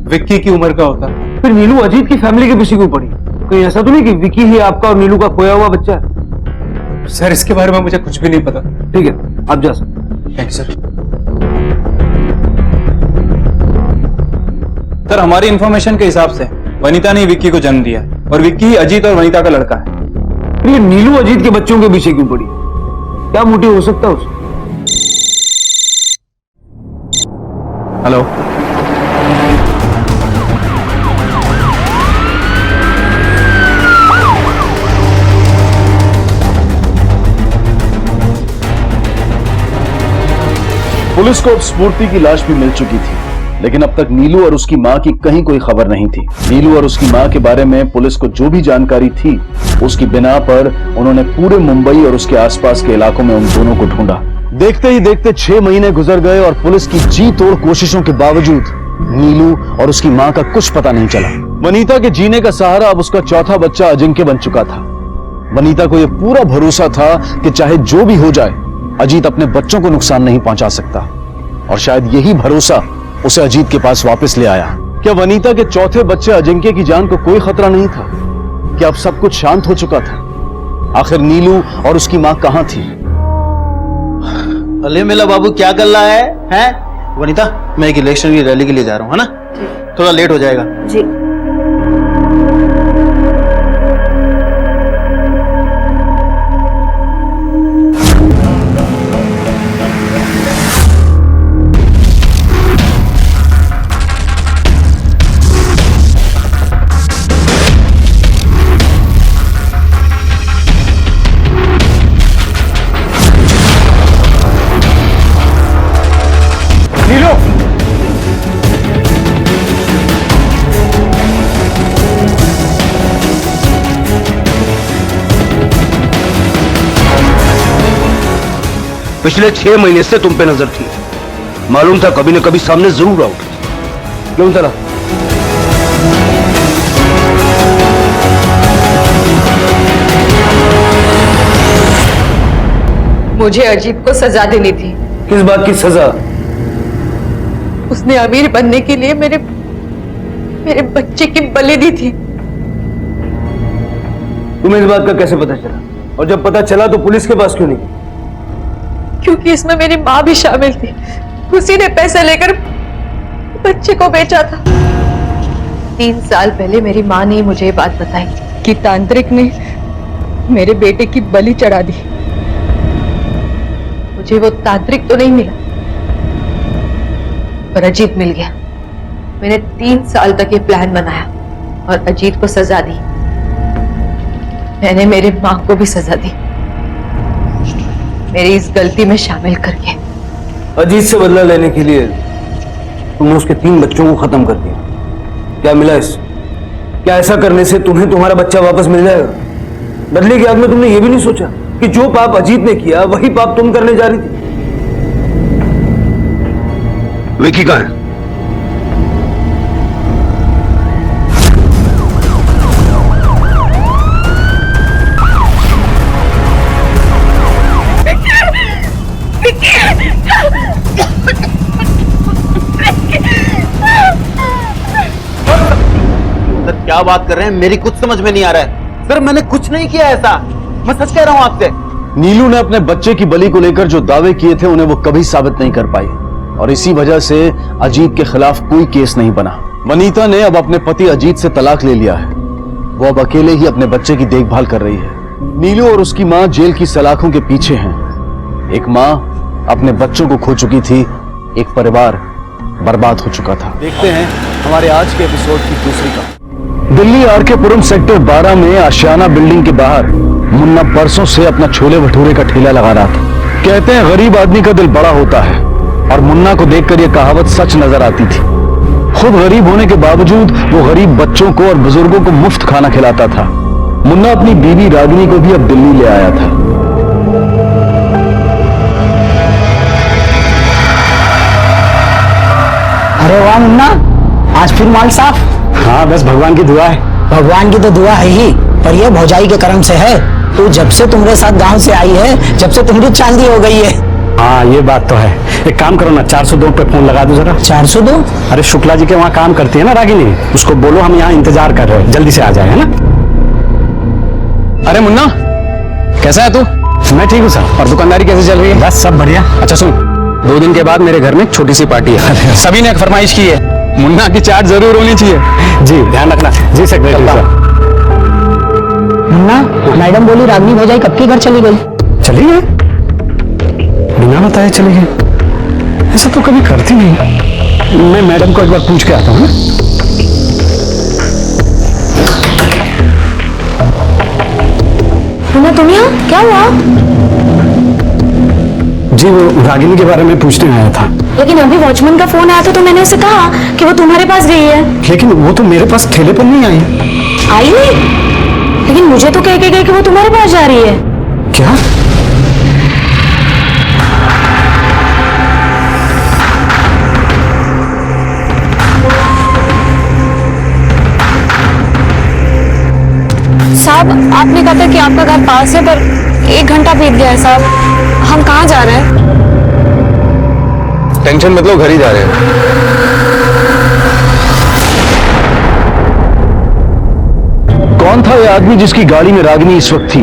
विक्की की उम्र का होता। फिर नीलू अजीत की फैमिली के पीछे क्यों पड़ी? कहीं ऐसा तो नहीं कि विकी ही आपका और नीलू का खोया हुआ बच्चा है? सर इसके बारे में मुझे कुछ भी नहीं पता। ठीक है, आप जा सकते। Thank you sir. सर हमारी इंफॉर्मेशन के हिसाब से वनीता ने विक्की को जन्म दिया है और विक्की ही अजीत और वनीता का लड़का है। फिर ये नीलू अजीत के बच्चों के पीछे क्यों पड़ी? क्या मोटिव हो सकता है उसका? हेलो पुलिस को अब स्फूर्ति की लाश भी मिल चुकी थी, लेकिन अब तक नीलू और उसकी मां की कहीं कोई खबर नहीं थी। नीलू और उसकी मां के बारे में पुलिस को जो भी जानकारी थी, उसकी बिना पर उन्होंने पूरे मुंबई और उसके आसपास के इलाकों में उन दोनों को ढूंढा। देखते ही देखते 6 महीने गुजर गए और पुलिस की जी तोड़ कोशिशों के बावजूद नीलू और उसकी मां का कुछ पता नहीं चला। वनीता के जीने का सहारा अब उसका चौथा बच्चा अजिंक्य बन चुका था। वनीता को यह पूरा भरोसा था कि चाहे जो भी हो जाए, अजीत अपने बच्चों को नुकसान नहीं पहुंचा सकता, और शायद यही भरोसा उसे अजीत के पास वापस ले आया। क्या वनीता के चौथे बच्चे अजिंक्य की जान को कोई खतरा नहीं था? क्या अब सब कुछ शांत हो चुका था? आखिर नीलू और उसकी मां कहां थी? अले मेला बाबू क्या कर रहा है? हैं? वनीता, मैं एक इलेक्शन की रैली के लिए जा रहा हूँ, है ना? थोड़ा लेट हो जाएगा। जी पिछले 6 महीने से तुम पे नजर थी, मालूम था कभी न कभी सामने जरूर आओगे। क्यों चला? मुझे अजीत को सजा देनी थी। किस बात की सजा? उसने अमीर बनने के लिए मेरे बच्चे की बलि दी थी। तुम्हें इस बात का कैसे पता चला? और जब पता चला तो पुलिस के पास क्यों नहीं? क्योंकि इसमें मेरी माँ भी शामिल थी। उसी ने पैसे लेकर बच्चे को बेचा था। 3 साल पहले मेरी माँ ने मुझे ये बात बताई कि तांत्रिक ने मेरे बेटे की बलि चढ़ा दी। मुझे वो तांत्रिक तो नहीं मिला, पर अजीत मिल गया। मैंने 3 साल तक ये प्लान बनाया और अजीत को सजा दी। मैंने मेरी माँ को भी सजा दी, मेरी इस गलती में शामिल करके। अजीत से बदला लेने के लिए तुमने उसके 3 बच्चों को खत्म कर दिया। क्या मिला इससे? क्या ऐसा करने से तुम्हें तुम्हारा बच्चा वापस मिल जाएगा? बदले की आग में तुमने ये भी नहीं सोचा कि जो पाप अजीत ने किया वही पाप तुम करने जा रही थी। विकी कहाँ है? सर क्या बात कर रहे हैं? मेरी कुछ समझ में नहीं आ रहा है। सर मैंने कुछ नहीं किया ऐसा, मैं सच कह रहा हूं आपसे। नीलू ने अपने बच्चे की बलि को लेकर जो दावे किए थे उन्हें वो कभी साबित नहीं कर पाई और इसी वजह से अजीत के खिलाफ कोई केस नहीं बना। वनीता ने अब अपने पति अजीत से तलाक ले लिया है। वो अब अकेले ही अपने बच्चे की देखभाल कर रही है। नीलू और उसकी मां जेल की सलाखों के पीछे हैं। एक मां अपने बच्चों को खो चुकी थी, एक परिवार बर्बाद हो चुका था। देखते हैं हमारे आज के एपिसोड की दूसरी कहानी। दिल्ली आरके पुरम सेक्टर 12 में आशियाना बिल्डिंग के बाहर मुन्ना परसों से अपना छोले भटूरे का ठेला लगा रहा था। कहते हैं गरीब आदमी का दिल बड़ा होता है और मुन्ना को देखकर यह कहावत सच नजर आती थी। खुद गरीब होने के बावजूद वो गरीब बच्चों को और बुजुर्गों को मुफ्त खाना खिलाता था। मुन्ना अपनी बीवी रागिनी को भी अब दिल्ली ले आया था। अरे वाह मुन्ना, आज फिर माल साफ। हाँ बस भगवान की दुआ है। भगवान की तो दुआ है ही, पर ये भौजाई के कर्म से है। तू जब से तुम्हारे साथ गांव से आई है, जब से तुम्हारी चांदी हो गई है। हाँ ये बात तो है। एक काम करो ना, 402 पे फोन लगा दो जरा। 402? अरे शुक्ला जी के वहाँ काम करती है ना रागिनी, उसको बोलो हम यहाँ इंतजार कर रहे हैं, जल्दी से आ जाए, है ना। अरे मुन्ना, कैसा है तू? मैं ठीक हूँ सर। और दुकानदारी कैसे चल रही है? बस सब बढ़िया। अच्छा सुन, 2 दिन के बाद मेरे घर में एक छोटी सी पार्टी है। सभी ने एक फरमाइश की है, मुन्ना की चाट जरूर होनी चाहिए। जी ध्यान रखना। जी सेक्रेटरी साहब। मुन्ना, मैडम बोली रागिनी भौजाई कब के घर चली गई? चली गई? बिना बताए चली गई? ऐसा तो कभी करती नहीं। मैं मैडम को एक बार पूछ के आता हूँ। मुन्ना तुम यहाँ क्या हुआ? जी वो रागिनी के बारे में पूछने आया था। लेकिन अभी वॉचमैन का फोन आया था तो मैंने उसे कहा कि वो तुम्हारे पास गई है। लेकिन वो तो मेरे पास ठेले पर नहीं आई। आई नहीं? लेकिन मुझे तो कह के गई कि वो तुम्हारे पास जा रही है। क्या? साहब आपने कहा था कि आपका घर पास है, पर 1 घंटा बीत गया है साहब। हम कहाँ जा रहे हैं? टेंशन मत लो, घर ही जा रहे हैं। कौन था यह आदमी जिसकी गाड़ी में रागिनी इस वक्त थी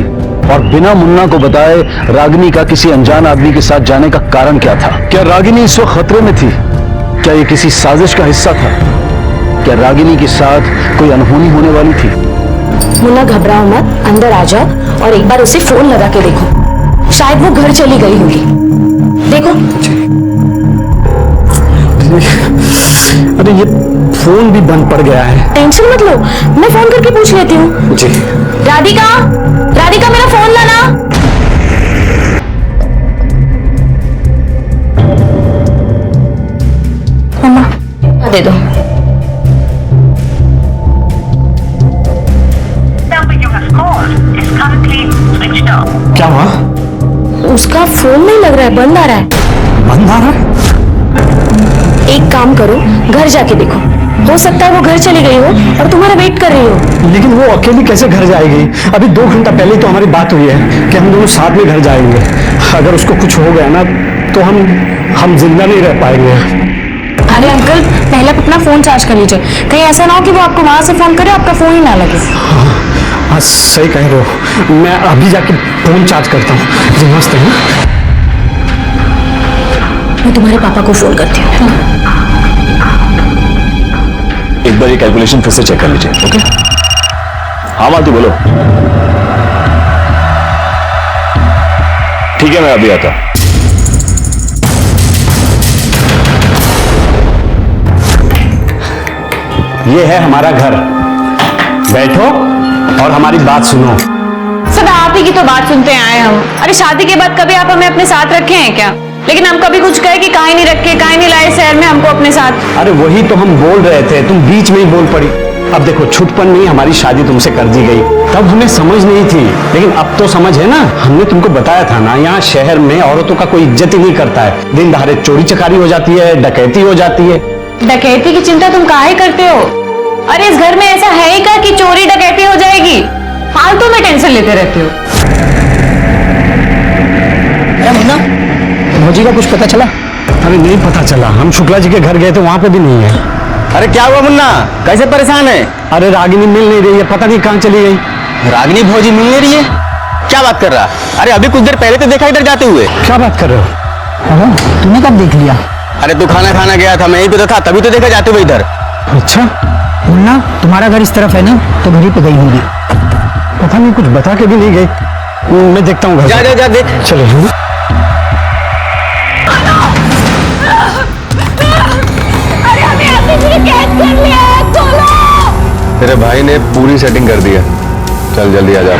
और बिना मुन्ना को बताए रागिनी का किसी अनजान आदमी के साथ जाने का कारण क्या था? क्या रागिनी इस वक्त खतरे में थी? क्या यह किसी साजिश का हिस्सा था? क्या रागिनी के साथ कोई अनहोनी होने वाली थी? मुन्ना घबराओ मत, अंदर आ जाओ और एक बार उसे फोन लगा के देखो, शायद वो घर चली गई होगी। देखो। अरे ये फोन भी बंद पड़ गया है। टेंशन मत लो, मैं फोन करके पूछ लेती हूँ। जी। राधिका, राधिका मेरा फोन लाना। मम्मा दे दो। क्या हुआ? उसका फोन नहीं लग रहा है, बंद आ रहा है। बंद आ रहा है? एक काम करो, घर जाके देखो, हो सकता है वो घर चली गई हो और तुम्हारा वेट कर रही हो। लेकिन वो अकेली कैसे घर जाएगी? अभी 2 घंटा पहले तो हमारी बात हुई है कि हम दोनों साथ में घर जाएंगे। अगर उसको कुछ हो गया ना तो हम जिंदा नहीं रह पाएंगे। अरे अंकल, पहले आप अपना फोन चार्ज कर लीजिए, कहीं ऐसा ना हो कि वो आपको वहां से फोन करे आपका फोन ही ना लगे। हाँ सही कह रहे हो, मैं अभी जाके फोन चार्ज करता हूँ। जी नमस्ते। मैं तुम्हारे पापा को फोन करती हूँ। एक बार ये कैलकुलेशन फिर से चेक कर लीजिए। ओके? हाँ मालती बोलो। ठीक है मैं अभी आता हूं। ये है हमारा घर, बैठो और हमारी बात सुनो। सब आप ही की तो बात सुनते आए हम। अरे शादी के बाद कभी आप हमें अपने साथ रखे हैं क्या? लेकिन हम कभी कुछ कहे कि काहे नहीं रखे, काहे नहीं लाए शहर में हमको अपने साथ। अरे वही तो हम बोल रहे थे, तुम बीच में ही बोल पड़ी। अब देखो, छुटपन में ही हमारी शादी तुमसे कर दी गई। तब हमें समझ नहीं थी, लेकिन अब तो समझ है ना। हमने तुमको बताया था ना, यहाँ शहर में औरतों का कोई इज्जत ही नहीं करता है। दिन दहाड़े चोरी चकारी हो जाती है, डकैती हो जाती है। डकैती की चिंता तुम काहे करते हो? अरे इस घर में ऐसा है ही क्या कि चोरी डकैती हो जाएगी? फालतू में टेंशन लेते रहते हो। मुन्ना, भौजी का कुछ पता चला? अरे नहीं पता चला, हम शुक्ला जी के घर गए थे, वहाँ पे भी नहीं है। अरे क्या हुआ मुन्ना, कैसे परेशान है? अरे रागिनी मिल नहीं रही है, पता नहीं कहाँ चली गई। रागिनी भौजी मिल नहीं रही है? क्या बात कर रहा? अरे अभी कुछ देर पहले तो देखा इधर जाते हुए। क्या बात कर रहे हो? तूने कब देख लिया? अरे तू खाना खाना गया था, मैं यहीं पे था, तभी तो देखा जाते हुए इधर। अच्छा मुन्ना, तुम्हारा घर इस तरफ है ना, तो घर ही पे गई होगी। पता नहीं, कुछ बता के भी नहीं गई। मैं देखता हूँ घर। जा जा जा देख। चलो। तेरे भाई ने पूरी सेटिंग कर दिया, चल जल्दी आ जा।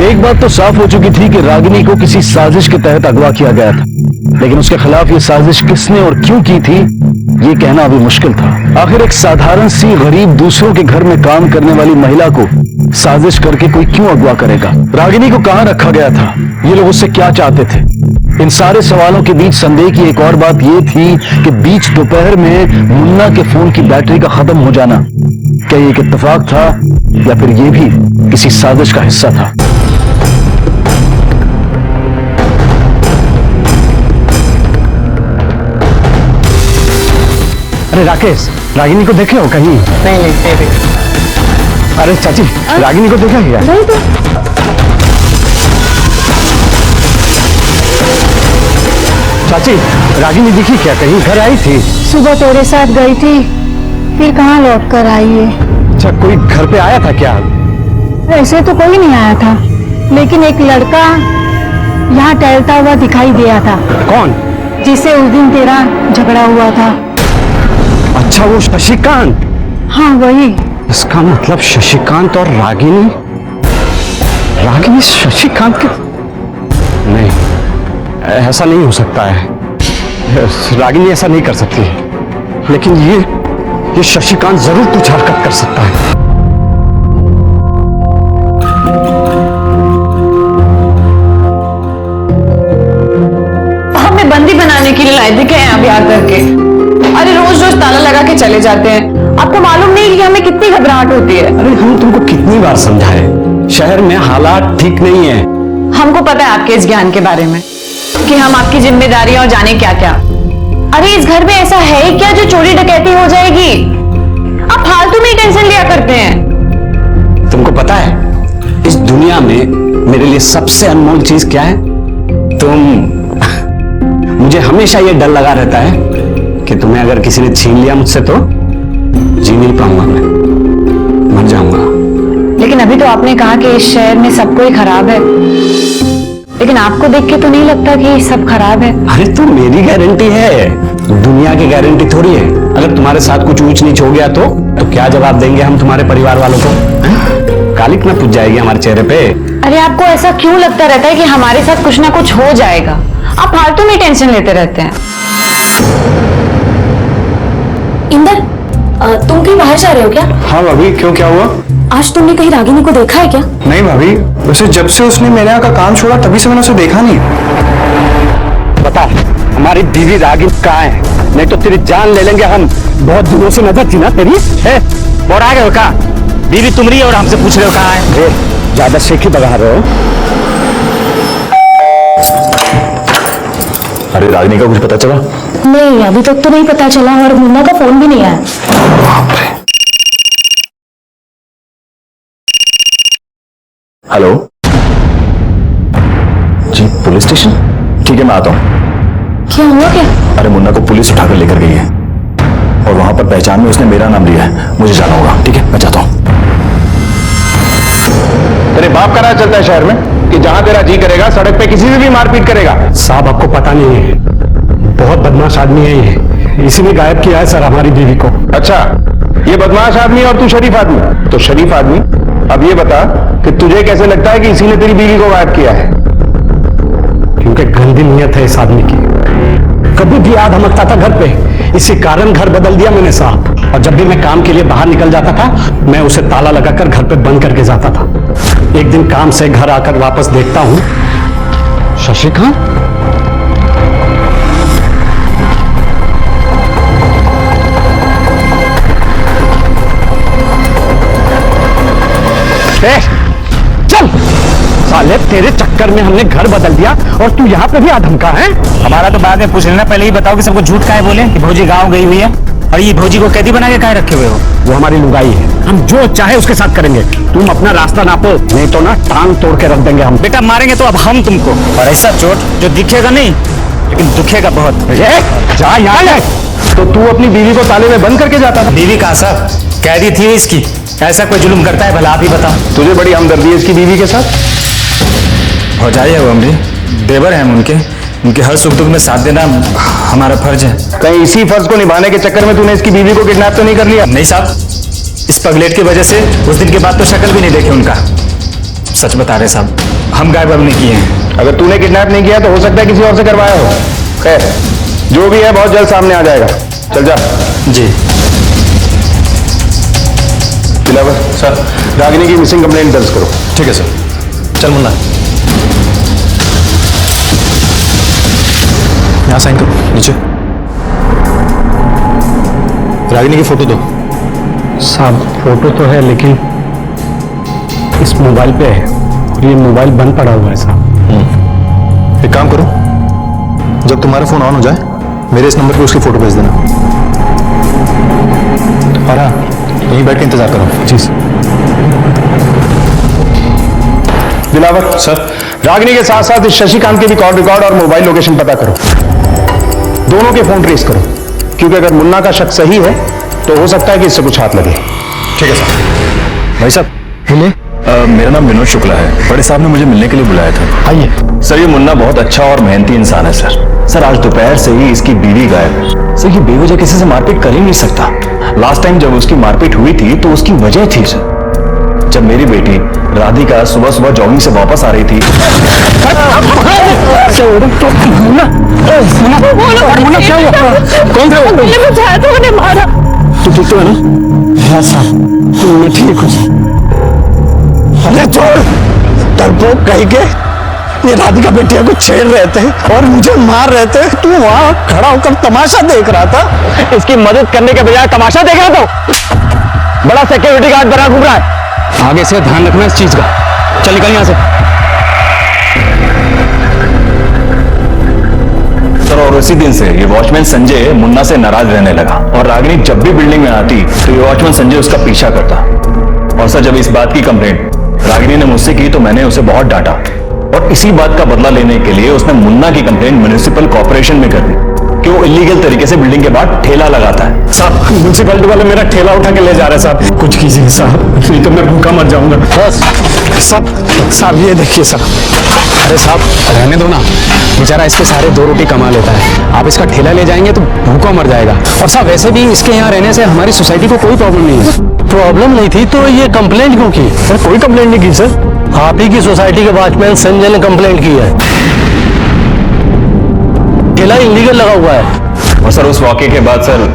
एक बात तो साफ हो चुकी थी कि रागिनी को किसी साजिश के तहत अगवा किया गया था, लेकिन उसके खिलाफ ये साजिश किसने और क्यों की थी, ये कहना अभी मुश्किल था। आखिर एक साधारण सी गरीब दूसरों के घर में काम करने वाली महिला को साजिश करके कोई क्यों अगवा करेगा? रागिनी को कहां रखा गया था? ये लोग उससे क्या चाहते थे? इन सारे सवालों के बीच संदेह की एक और बात यह थी कि बीच दोपहर में मुन्ना के फोन की बैटरी का खत्म हो जाना क्या ये एक इत्तेफाक था या फिर ये भी किसी साजिश का हिस्सा था? अरे राकेश, रागिनी को देखे हो कहीं? नहीं। अरे चाची, रागिनी को देखा क्या? नहीं तो। चाची, रागिनी दिखी क्या? कहीं घर आई थी? सुबह तेरे साथ गई थी, फिर कहाँ लौट कर आई है। अच्छा, कोई घर पे आया था क्या? ऐसे तो कोई नहीं आया था, लेकिन एक लड़का यहाँ टहलता हुआ दिखाई दिया था। कौन? जिससे उस दिन तेरा झगड़ा हुआ था। अच्छा, वो शशिकांत? हाँ वही। इसका मतलब शशिकांत और रागिनी शशिकांत के? नहीं, ऐसा नहीं हो सकता है। रागिनी ऐसा नहीं कर सकती, लेकिन ये शशिकांत जरूर कुछ हरकत कर सकता है। हमें बंदी बनाने के लिए लाए थे क्या यहाँ पे आकर के? अरे रोज रोज ताला लगा के चले जाते हैं। आपको मालूम नहीं कि हमें कितनी घबराहट होती है? अरे हम तुमको कितनी बार समझाए, शहर में हालात ठीक नहीं है। हमको पता है आपके इस ज्ञान के बारे में कि हम आपकी जिम्मेदारियां और जाने क्या क्या। अरे इस घर में ऐसा है ही क्या जो चोरी डकैती हो जाएगी? आप फालतू में ही टेंशन लिया करते हैं। तुमको पता है इस दुनिया में मेरे लिए सबसे अनमोल चीज क्या है? तुम। मुझे हमेशा ये डर लगा रहता है कि तुम्हें अगर किसी ने छीन लिया मुझसे तो जी नहीं पाऊंगा, मैं मर जाऊंगा। लेकिन अभी तो आपने कहा कि इस शहर में सब कोई खराब है, लेकिन आपको देख के तो नहीं लगता कि सब खराब है। अरे तो मेरी गारंटी है, दुनिया की गारंटी थोड़ी है। अगर तुम्हारे साथ कुछ ऊंच नीच हो गया तो क्या जवाब देंगे हम तुम्हारे परिवार वालों को? कालिक ना पूछ जाएगी हमारे चेहरे पे। अरे आपको ऐसा क्यों लगता रहता है कि हमारे साथ कुछ ना कुछ हो जाएगा? आप फालतू में टेंशन लेते रहते हैं। इंदर, तुम कहीं बाहर जा रहे हो क्या? हाँ भाभी, क्यों, क्या हुआ? आज तुमने कहीं रागिनी को देखा है क्या? नहीं भाभी, वैसे जब से उसने मेरे यहाँ का काम छोड़ा तभी से मैंने उसे देखा नहीं। बता, हमारी बीवी रागिनी कहाँ है? नहीं तो तेरी जान ले लेंगे हम। बहुत दिनों से नजर थी ना तेरी। और आ गए हो का? बीवी तुम्हारी और हमसे पूछ रहे हो कहाँ है? ज्यादा शेखी बगा रहे हो। अरे रागिनी का कुछ पता चला? नहीं, अभी तक तो नहीं पता चला, और मुन्ना का फोन भी नहीं आया। हेलो जी, पुलिस स्टेशन? ठीक है, मैं आता हूँ। क्या हुआ क्या? अरे मुन्ना को पुलिस उठाकर लेकर गई है और वहां पर पहचान में उसने मेरा नाम लिया है। मुझे जाना होगा। ठीक है, मैं जाता हूँ। तेरे बाप का राज चलता है शहर में कि जहां तेरा जी करेगा सड़क पे किसी से भी मारपीट करेगा। साहब, आपको पता नहीं है, बहुत बदमाश आदमी है ये, इसीलिए गायब किया है सर हमारी बीवी को। अच्छा, ये बदमाश आदमी और तू शरीफ आदमी? तो शरीफ आदमी, अब ये बता कि तुझे कैसे लगता है कि इसी ने तेरी बीवी को गायब किया है? क्योंकि गंदी नीयत है इस आदमी की। कभी भी याद हमकता था घर पे, इसी कारण घर बदल दिया मैंने साहब। और जब भी मैं काम के लिए बाहर निकल जाता था मैं उसे ताला लगाकर घर पे बंद करके जाता था। एक दिन काम से घर आकर वापस देखता हूं, शशिकांत चल साले, तेरे चक्कर में हमने घर बदल दिया और तू यहाँ पे भी आधमका है। हमारा तो बाद में पूछ लेना, पहले ही बताओ कि सबको झूठ काहे बोले कि भौजी गांव गई हुई है, और ये भौजी को कैदी बना के काहे रखे हुए हो? वो हमारी लुगाई है, हम जो चाहे उसके साथ करेंगे। तुम अपना रास्ता नापो, नहीं तो ना टांग तोड़ के रख देंगे हम। बेटा मारेंगे तो अब हम तुमको, और ऐसा चोट जो दिखेगा नहीं लेकिन दुखेगा बहुत। जा यहाँ। तो तू अपनी बीवी को ताले में बंद करके जाता था? बीवी कहाँ साहब, कैदी थी इसकी। ऐसा कोई जुल्म करता है भला आप ही बताओ। तुझे बड़ी हमदर्दी है इसकी बीवी के साथ? भौजाई है वो हमारी, देवर हैं हम उनके हर सुख दुख में साथ देना हमारा फर्ज है। कहीं इसी फर्ज को निभाने के चक्कर में तूने इसकी बीवी को किडनैप तो नहीं कर लिया? नहीं साहब, इस पगलेट की वजह से उस दिन के बाद तो शक्ल भी नहीं देखे उनका। सच बता रहे साहब, हम गायब नहीं किए हैं। अगर तूने किडनैप नहीं किया तो हो सकता है किसी और से करवाया हो। खैर जो भी है बहुत जल्द सामने आ जाएगा। चल जा। जी दिलावर सर, रागिनी की मिसिंग कंप्लेंट दर्ज करो। ठीक है सर। चल मुन्ना, यहाँ साइन करो। नीचे रागिनी की फोटो दो। साहब फोटो तो है लेकिन इस मोबाइल पे है और ये मोबाइल बंद पड़ा हुआ है साहब। एक काम करो, जब तुम्हारा फोन ऑन हो जाए मेरे इस नंबर पे उसकी फोटो भेज देना। और हाँ, यहीं बैठ के इंतजार करो। जी सर। दिलावर सर, रागिनी के साथ साथ इस शशिकांत के भी कॉल रिकॉर्ड और मोबाइल लोकेशन पता करो। दोनों के फोन ट्रेस करो, क्योंकि अगर मुन्ना का शक सही है तो हो सकता है कि इससे कुछ हाथ लगे। ठीक है सर। भाई साहब बोले। मेरा नाम विनोद शुक्ला है, बड़े साहब ने मुझे मिलने के लिए बुलाया था। आइए सर, ये मुन्ना बहुत अच्छा और मेहनती इंसान है सर। आज दोपहर से ही इसकी बीवी गायब है सर। ये बेवजह किसी से मारपीट कर ही नहीं सकता। लास्ट टाइम जब उसकी मारपीट हुई थी तो उसकी वजह थी सर, जब मेरी बेटी राधिका सुबह सुबह जॉगिंग से वापस आ रही थी। कौन थे वो? मारा। तू ठीक तो है ना? हाँ साहब, मैं ठीक हूँ। अरे छोड़, डरपोक कहीं के ये राधिका बेटिया को छेड़ रहे थे और मुझे मार रहे थे। तू वहां खड़ा होकर तमाशा देख रहा था। इसकी मदद करने के बजाय तमाशा देख रहा था। बड़ा सिक्योरिटी गार्ड बना घूम रहा है। आगे से ध्यान रखना इस चीज का। चल निकल यहां से। सर, और उसी दिन से ये वॉचमैन संजय मुन्ना से नाराज रहने लगा और रागिनी जब भी बिल्डिंग में आती तो ये वॉचमैन संजय उसका पीछा करता। और सर, जब इस बात की कंप्लेंट रागिनी ने मुझसे की तो मैंने उसे बहुत डांटा और इसी बात का बदला लेने के लिए उसने मुन्ना की कंप्लेंट म्युनिसिपल कॉर्पोरेशन में कर दी कि वो इलीगल तरीके से बिल्डिंग के बाहर ठेला लगाता है। साहब, म्युनिसिपैलिटी वाले मेरा ठेला उठा के ले जा रहे हैं साहब। कुछ कीजिए साहब, नहीं तो मैं भूखा मर जाऊंगा। बस साहब ये देखिए साहब। अरे साहब रहने दो ना, बेचारा इसके सारे 2 रोटी कमा लेता है। आप इसका ठेला ले जाएंगे तो भूखा मर जाएगा। और साहब वैसे भी इसके यहाँ रहने से हमारी सोसाइटी को कोई प्रॉब्लम नहीं है। प्रॉब्लम नहीं थी तो ये कंप्लेंट क्यों की? सर कोई कंप्लेंट नहीं की सर, आप ही की सोसाइटी के वॉचमैन संजय ने कंप्लेंट की है। ठेला इलीगल लगा हुआ है। और सर, उस वाकये के बाद सर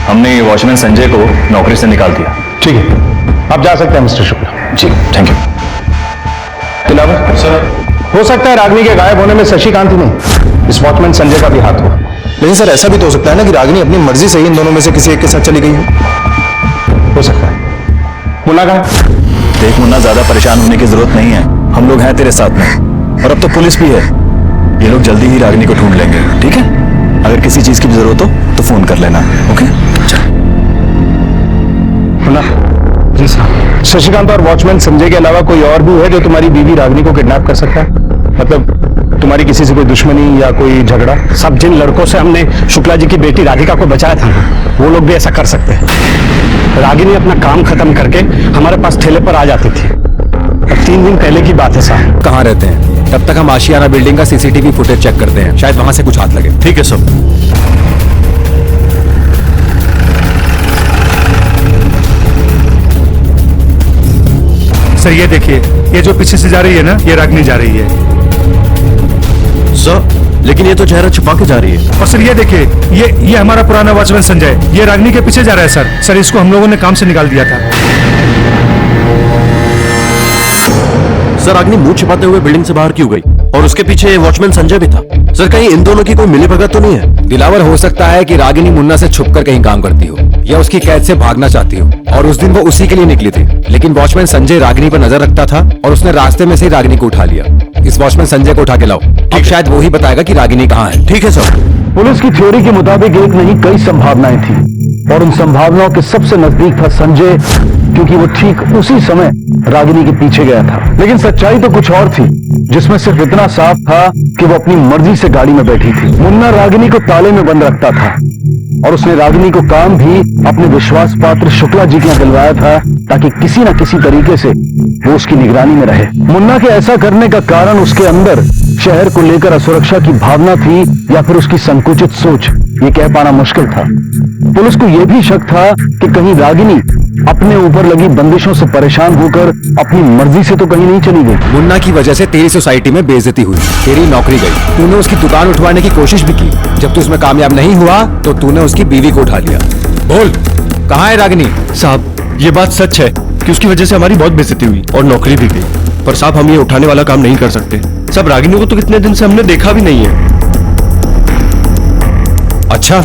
हमने वॉचमैन संजय को नौकरी से निकाल दिया। ठीक है, आप जा सकते हैं मिस्टर शुक्ला। जी थैंक यू। दिलावर सर, हो सकता है रागिनी के गायब होने में शशिकांत ही नहीं, इस वॉचमैन संजय का भी हाथ हो। लेकिन सर, ऐसा भी तो हो सकता है ना कि रागिनी अपनी मर्जी से ही इन दोनों में से किसी एक के साथ चली गई हो सकता है। मुन्ना कहाँ? देख मुन्ना, ज्यादा परेशान होने की जरूरत नहीं है, हम लोग हैं तेरे साथ में और अब तो पुलिस भी है। ये लोग जल्दी ही रागिनी को ढूंढ लेंगे। ठीक है, अगर किसी चीज की भी जरूरत हो तो फोन कर लेना। ओके मुन्ना। जी साहब। शशिकांत और वॉचमैन संजय के अलावा कोई और भी है जो तुम्हारी बीवी रागिनी को किडनैप कर सकता है? मतलब तुम्हारी किसी से कोई दुश्मनी या कोई झगड़ा? सब जिन लड़कों से हमने शुक्ला जी की बेटी राधिका को बचाया था ना, वो लोग भी ऐसा कर सकते हैं। रागिनी अपना काम खत्म करके हमारे पास ठेले पर आ जाती थी। अब 3 दिन पहले की बात है साहब। कहाँ रहते हैं? तब तक हम आशियाना बिल्डिंग का सीसीटीवी फुटेज चेक करते हैं, शायद वहां से कुछ हाथ लगे। ठीक है सब। सर ये देखिए, ये जो पीछे से जा रही है ना, ये रागिनी जा रही है। सर लेकिन ये तो चेहरा छुपा के जा रही है। और सर ये देखिए, ये हमारा पुराना वॉचमैन संजय, ये रागिनी के पीछे जा रहा है सर। इसको हम लोगों ने काम से निकाल दिया था। सर रागिनी मुंह छिपाते हुए बिल्डिंग से बाहर क्यों गई? और उसके पीछे वॉचमैन संजय भी था। सर कहीं इन दोनों की कोई मिलीभगत तो नहीं है? दिलावर, हो सकता है कि रागिनी मुन्ना से छुपकर कहीं काम करती हो या उसकी कैद से भागना चाहती हो, और उस दिन वो उसी के लिए निकली थी। लेकिन वॉचमैन संजय रागिनी पर नजर रखता था और उसने रास्ते में से ही रागिनी को उठा लिया। इस वॉचमैन संजय को उठा के लाओ, अब शायद वो ही बताएगा कि रागिनी कहाँ है। ठीक है सर। पुलिस की थ्योरी के मुताबिक एक नहीं कई संभावनाएं थी, और उन संभावनाओं के सबसे नजदीक था संजय, क्योंकि वो ठीक उसी समय रागिनी के पीछे गया था। लेकिन सच्चाई तो कुछ और थी, जिसमें सिर्फ इतना साफ था कि वो अपनी मर्जी से गाड़ी में बैठी थी। मुन्ना रागिनी को ताले में बंद रखता था, और उसने रागिनी को काम भी अपने विश्वास पात्र शुक्ला जी के यहाँ दिलवाया था, ताकि किसी न किसी तरीके से वो उसकी निगरानी में रहे। मुन्ना के ऐसा करने का कारण उसके अंदर शहर को लेकर असुरक्षा की भावना थी, या फिर उसकी संकुचित सोच, ये कह पाना मुश्किल था। पुलिस को यह भी शक था कि कहीं रागिनी अपने ऊपर लगी बंदिशों से परेशान होकर अपनी मर्जी से तो कहीं नहीं चली गई। मुन्ना की वजह से तेरी सोसाइटी में बेइज्जती हुई, तेरी नौकरी गई, तूने उसकी दुकान उठवाने की कोशिश भी की। जब तू उसमें कामयाब नहीं हुआ तो तूने उसकी बीवी को उठा लिया। बोल, कहाँ है रागिनी? साहब ये बात सच है कि उसकी वजह से हमारी बहुत बेइज्जती हुई और नौकरी भी गई, पर साहब हम ये उठाने वाला काम नहीं कर सकते। सब रागिनी को तो कितने दिन से हमने देखा भी नहीं है। अच्छा,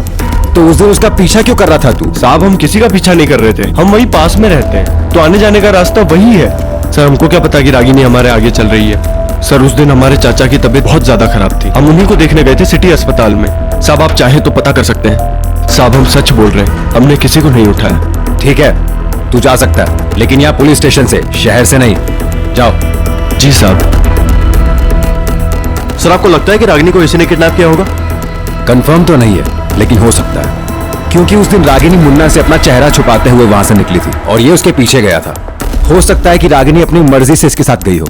तो उस दिन उसका पीछा क्यों कर रहा था तू? साहब हम किसी का पीछा नहीं कर रहे थे, हम वही पास में रहते हैं, तो आने जाने का रास्ता वही है। सर हमको क्या पता कि रागिनी हमारे आगे चल रही है। सर उस दिन हमारे चाचा की तबीयत बहुत ज्यादा खराब थी, हम उन्हीं को देखने गए थे सिटी अस्पताल में। साहब आप चाहें तो पता कर सकते हैं। साहब हम सच बोल रहे हैं, हमने किसी को नहीं उठाया। ठीक है, तू जा सकता है, लेकिन यहाँ पुलिस स्टेशन से, शहर से नहीं। जाओ। जी साहब। सर आपको लगता है कि रागिनी को इसी ने किडनैप किया होगा? कंफर्म तो नहीं है, लेकिन हो सकता है, क्योंकि उस दिन रागिनी मुन्ना से अपना चेहरा छुपाते हुए वहां से निकली थी और ये उसके पीछे गया था। हो सकता है कि रागिनी अपनी मर्जी से इसके साथ गई हो,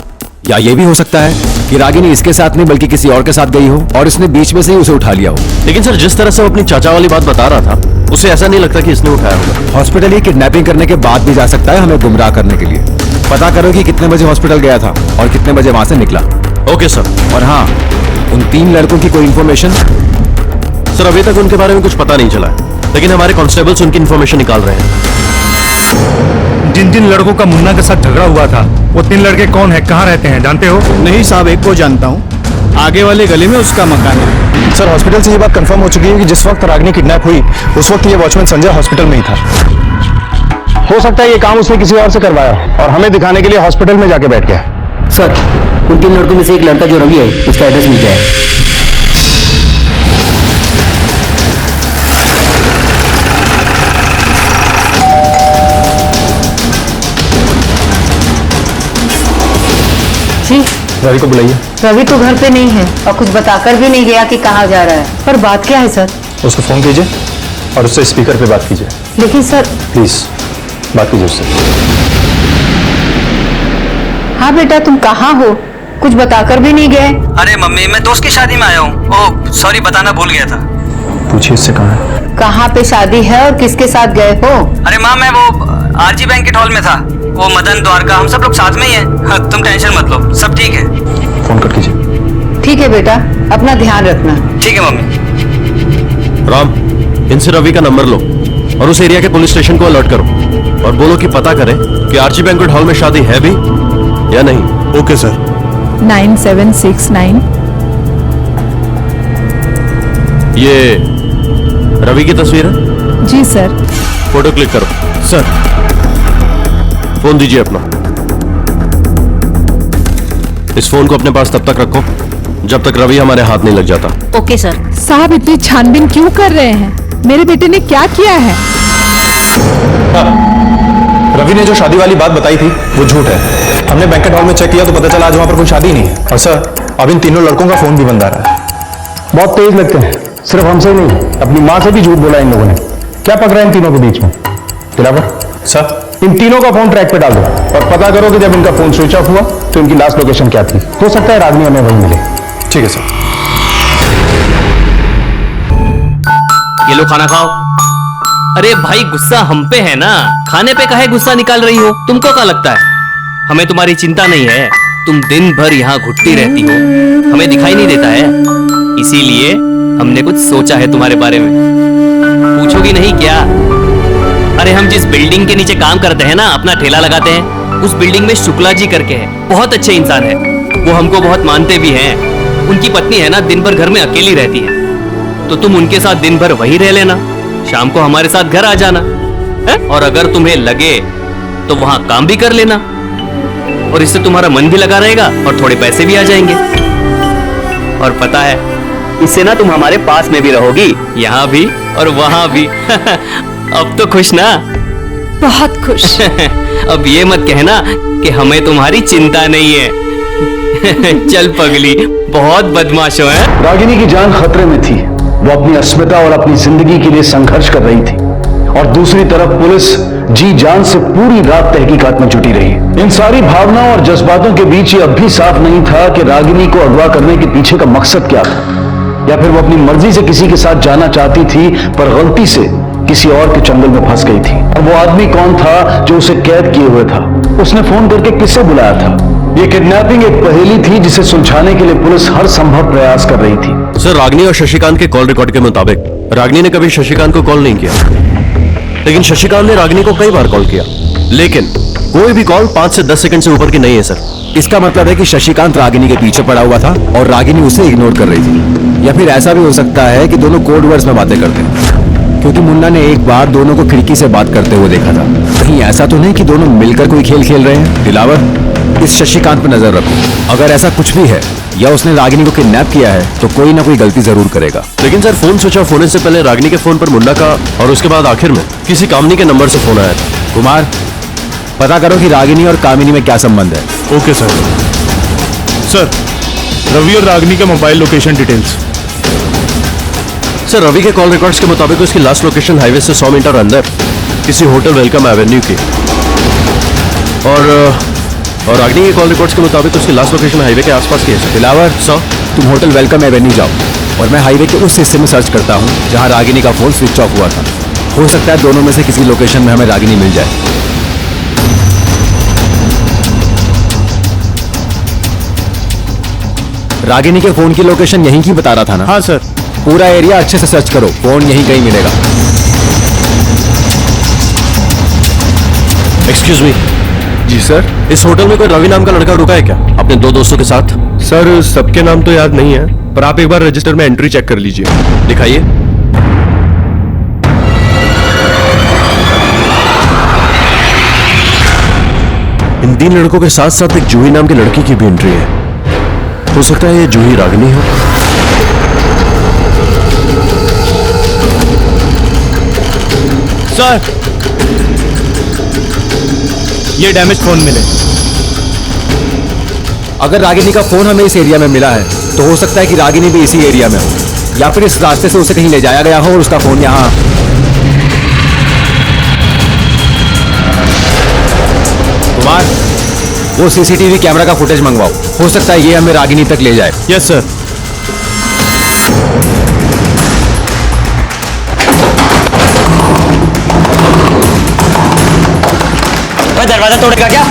या ये भी हो सकता है कि रागिनी इसके साथ नहीं बल्कि किसी और के साथ गई हो और इसने बीच में से ही उसे उठा लिया हो। लेकिन सर जिस तरह से वो अपनी चाचा वाली बात बता रहा था, उसे ऐसा नहीं लगता कि इसने उठाया होगा। हॉस्पिटल ही किडनैपिंग करने के बाद भी जा सकता है हमें गुमराह करने के लिए। पता करो कि कितने बजे हॉस्पिटल गया था और कितने बजे वहां से निकला। Okay sir. और हाँ, उन 3 लड़कों की कोई इंफॉर्मेशन? सर अभी तक उनके बारे में कुछ पता नहीं चला है, लेकिन हमारे कांस्टेबल्स उनकी इंफॉर्मेशन निकाल रहे हैं। जिन लड़कों का मुन्ना के साथ झगड़ा हुआ था, वो 3 लड़के कौन है, कहाँ रहते हैं, जानते हो? नहीं साहब, एक को जानता हूँ, आगे वाले गली में उसका मकान है। सर हॉस्पिटल से ये बात कंफर्म हो चुकी है कि जिस वक्त रागिनी किडनैप हुई उस वक्त ये वॉचमैन संजय हॉस्पिटल में ही था। हो सकता है ये काम उसने किसी और से करवाया और हमें दिखाने के लिए हॉस्पिटल में जाके बैठ गया। सर उन 3 लड़कों में से एक लड़का जो रवि है, उसका एड्रेस मिल जाए। जी रवि को बुलाइए। रवि तो घर पे नहीं है और कुछ बताकर भी नहीं गया कि कहाँ जा रहा है। पर बात क्या है सर? उसको फोन कीजिए और उससे स्पीकर पे बात कीजिए। लेकिन सर। प्लीज बात कीजिए उससे। हाँ बेटा, तुम कहाँ हो? कुछ बताकर भी नहीं गए। अरे मम्मी, मैं दोस्त की शादी में आया हूँ। ओह सॉरी, बताना भूल गया था। पूछिए इससे कहाँ है। कहाँ पे शादी है और किसके साथ गए हो? अरे माँ, मैं वो आरजी बैंकेट हॉल में था। वो मदन, द्वारका, हम सब लोग साथ में ही हैं। हाँ, तुम टेंशन मत लो, सब ठीक है। फोन कट कीजिए। ठीक है बेटा, अपना ध्यान रखना। ठीक है मम्मी। राम, इनसे रवि का नंबर लो और उस एरिया के पुलिस स्टेशन को अलर्ट करो और बोलो कि पता करें कि आरजी बैंकेट हॉल में शादी है भी या नहीं। Okay sir. 9769। ये रवि की तस्वीर है? जी सर। फोटो क्लिक करो। सर फोन दीजिए अपना। इस फोन को अपने पास तब तक रखो जब तक रवि हमारे हाथ नहीं लग जाता। Okay sir. साहब इतनी छानबीन क्यों कर रहे हैं? मेरे बेटे ने क्या किया है? रवि ने जो शादी वाली बात बताई थी वो झूठ है। हमने बैंकेट हॉल में चेक किया तो पता चला आज वहां पर कोई शादी नहीं है। और सर अब इन 3 लड़कों का फोन भी बंद आ रहा है। बहुत तेज लगते हैं, सिर्फ हमसे ही नहीं, अपनी माँ से भी झूठ बोला इन लोगों ने। क्या पक रहा है इन तीनों के बीच में? दिलावर सर, इन तीनों का फोन ट्रैक पे डाल दो और पता करो कि जब इनका फोन स्विच ऑफ हुआ तो इनकी लास्ट लोकेशन क्या थी। हो सकता है रागिनी हमें वहीं मिले। ठीक है सर। ये लो खाना खाओ। अरे भाई गुस्सा हम पे है ना, खाने पे काहे गुस्सा निकाल रही हो? तुमको क्या लगता है हमें तुम्हारी चिंता नहीं है? तुम दिन भर यहाँ घुटती रहती हो, हमें दिखाई नहीं देता है? इसीलिए हमने कुछ सोचा है तुम्हारे बारे में। पूछोगी नहीं क्या? अरे हम जिस बिल्डिंग के नीचे काम करते हैं ना, अपना ठेला लगाते हैं, उस बिल्डिंग में शुक्ला जी करके है, बहुत अच्छे इंसान है। वो हमको बहुत मानते भी हैं। उनकी पत्नी है ना, दिन भर घर में अकेली रहती है, तो तुम उनके साथ दिन भर वहीं रह लेना, शाम को हमारे साथ घर आ जाना है? और अगर तुम्हें लगे तो वहां काम भी कर लेना, और इससे तुम्हारा मन भी लगा रहेगा और थोड़े पैसे भी आ जाएंगे। और पता है, इससे ना तुम हमारे पास में भी रहोगी, यहाँ भी और वहां भी। अब तो खुश ना? बहुत खुश। अब ये मत कहना कि हमें तुम्हारी चिंता नहीं है। चल पगली, बहुत बदमाश हो है। रागिनी की जान खतरे में थी। वो अपनी अस्मिता और अपनी जिंदगी के लिए संघर्ष कर रही थी, और दूसरी तरफ पुलिस जी जान से पूरी रात तहकीकात में जुटी रही। इन सारी भावनाओं और जज्बातों के बीच ये अब भी साफ नहीं था कि रागिनी को अगवा करने के पीछे का मकसद क्या था, या फिर वो अपनी मर्जी से किसी के साथ जाना चाहती थी पर गलती से किसी और के चंगुल में फंस गई थी। और वो आदमी कौन था जो उसे कैद किए हुए था? उसने फोन करके किससे बुलाया था? ये किडनैपिंग एक पहेली थी जिसे सुलझाने के लिए पुलिस हर संभव प्रयास कर रही थी। सर, रागिनी और शशिकांत के कॉल रिकॉर्ड के मुताबिक रागिनी ने कभी शशिकांत को कॉल नहीं किया, लेकिन शशिकांत ने रागिनी को कई बार कॉल किया, लेकिन कोई भी कॉल 5 से 10 सेकंड से ऊपर की नहीं है सर। इसका मतलब है कि शशिकांत रागिनी के पीछे पड़ा हुआ था और रागिनी उसे इग्नोर कर रही थी, या फिर ऐसा भी हो सकता है कि दोनों कोड वर्ड्स में बातें करते हैं, क्योंकि मुन्ना ने एक बार दोनों को खिड़की से बात करते हुए देखा था। कहीं ऐसा तो नहीं कि दोनों मिलकर कोई खेल खेल रहे हैं? दिलावर, इस शशिकांत पर नजर रखो। अगर ऐसा कुछ भी है या उसने रागिनी को किडनैप किया है तो कोई ना कोई गलती जरूर करेगा। लेकिन सर, फोन स्विच ऑफ होने से पहले रागिनी के फोन पर मुन्ना का और उसके बाद आखिर में किसी कामिनी के नंबर से फोन आया था। कुमार, पता करो कि रागिनी और कामिनी में क्या संबंध है। Okay sir. सर, रवि और रागिनी का mobile location details. Sir, Ravi के कॉल रिकॉर्ड्स के मुताबिक उसकी लास्ट लोकेशन हाईवे से 100 मीटर अंदर किसी होटल वेलकम एवेन्यू की, और रागिनी के कॉल रिकॉर्ड्स के मुताबिक उसकी लास्ट लोकेशन हाईवे के आसपास की है। दिलावर, तुम होटल वेलकम एवेन्यू जाओ और मैं हाईवे के उस हिस्से में सर्च करता हूँ जहाँ रागिनी का फोन स्विच ऑफ हुआ था। हो सकता है दोनों में से किसी लोकेशन में हमें रागिनी मिल जाए। रागिनी के फोन की लोकेशन यहीं की बता रहा था ना? हाँ सर। पूरा एरिया अच्छे से सर्च करो, फोन यहीं कहीं मिलेगा। Excuse me. जी सर। इस होटल में कोई रवि नाम का लड़का रुका है क्या अपने 2 दोस्तों के साथ? सर, सबके नाम तो याद नहीं है, पर आप एक बार रजिस्टर में एंट्री चेक कर लीजिए। दिखाइए। इन 3 लड़कों के साथ साथ एक जूही नाम की लड़की की भी एंट्री है। हो सकता है ये जूही रागिनी हो। सर, ये डैमेज फोन मिले। अगर रागिनी का फोन हमें इस एरिया में मिला है तो हो सकता है कि रागिनी भी इसी एरिया में हो, या फिर इस रास्ते से उसे कहीं ले जाया गया हो और उसका फोन यहाँ। कुमार, वो सीसीटीवी कैमरा का फुटेज मंगवाओ, हो सकता है ये हमें रागिनी तक ले जाए। Yes sir. दरवाजा तोड़ेगा क्या?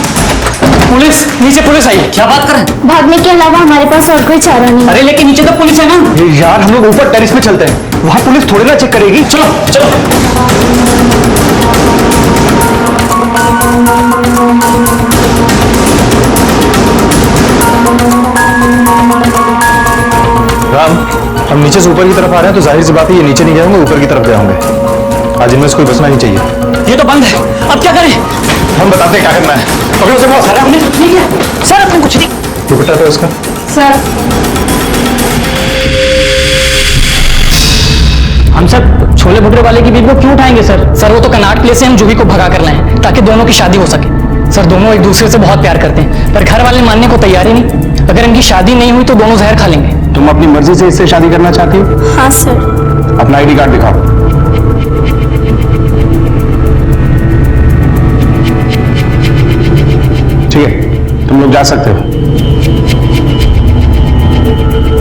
पुलिस, नीचे पुलिस आई। क्या बात कर रहे हैं? भागने के अलावा हमारे पास और कोई चारा नहीं। अरे लेकिन नीचे तो पुलिस है ना। यार, हम लोग ऊपर टेरेस में चलते हैं, वहां पुलिस थोड़ी ना चेक करेगी। चलो चलो। राम, हम नीचे से ऊपर की तरफ आ रहे हैं तो जाहिर सी बात है ये नीचे नहीं गए होंगे, ऊपर की तरफ गए होंगे। आज इनमें से कोई बचना नहीं चाहिए। ये तो बंद है, अब क्या करें? हम बताते हैं क्या करना है। पकड़ो से बहुत सारा। ठीक है सर, अपने कुछ नहीं। दुपट्टा तो इसका। सर, हम सब छोले भटूरे वाले की बीवी को क्यों उठाएंगे सर? सर, वो तो कनाट प्लेस से हम जूही को भगा कर लाए ताकि दोनों की शादी हो सके। सर, दोनों एक दूसरे से बहुत प्यार करते हैं, पर घर वाले मानने को तैयार ही नहीं। अगर इनकी शादी नहीं हुई तो दोनों जहर खा लेंगे। तुम अपनी मर्जी से इससे शादी करना चाहती हो? हाँ सर। अपना आईडी कार्ड दिखाओ। ठीक है, तुम लोग जा सकते हो।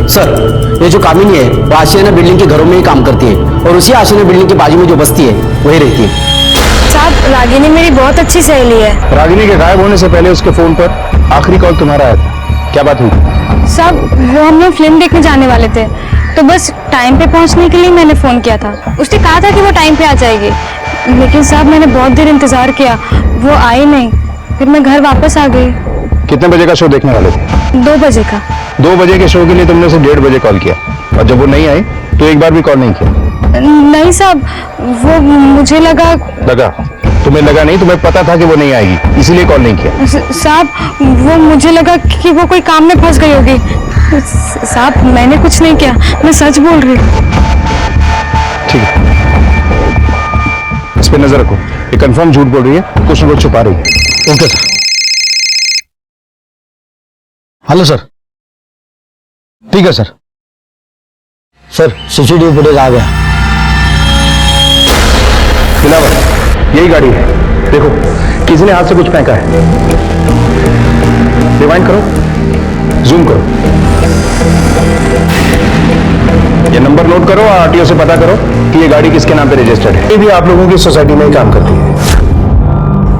सर, ये जो कामिनी है वो आशियाना बिल्डिंग के घरों में ही काम करती है, और उसी आशियाना बिल्डिंग के बाजू में जो बस्ती है वही रहती है। साहब, रागिनी मेरी बहुत अच्छी सहेली है। रागिनी के गायब होने से पहले उसके फोन पर आखिरी कॉल तुम्हारा आया था, क्या बात हुई? साहब, वो हम लोग फिल्म देखने जाने वाले थे, तो बस टाइम पे पहुंचने के लिए मैंने फोन किया था। उसने कहा था कि वो टाइम पे आ जाएगी, लेकिन साहब मैंने बहुत देर इंतजार किया, वो आई नहीं। फिर मैं घर वापस आ गई। कितने बजे का शो देखने वाले थे? 2 बजे का। 2 बजे के शो के लिए तुमने उसे 1:30 बजे कॉल किया, और जब वो नहीं आई तो एक बार भी कॉल नहीं किया? नहीं साहब, वो मुझे लगा तुम्हें लगा नहीं, तुम्हें पता था कि वो नहीं आएगी, इसीलिए कॉल नहीं किया? साहब वो मुझे लगा कि वो कोई काम में फंस गई होगी। साहब मैंने कुछ नहीं किया, मैं सच बोल रही हूँ। ठीक है, इस पे नजर रखो, ये कंफर्म झूठ बोल रही है, कुछ न कुछ छुपा रही है। Okay sir. Hello sir. ठीक है सर। सर सीसीटीवी फुटेज आ गया। दिलावर, यही गाड़ी है, देखो किसी ने हाथ से कुछ फेंका है। रिवाइंड करो, जूम करो, ये नंबर नोट करो और आरटीओ से पता करो कि ये गाड़ी किसके नाम पे रजिस्टर्ड है। ये भी आप लोगों की सोसाइटी में ही काम करती है।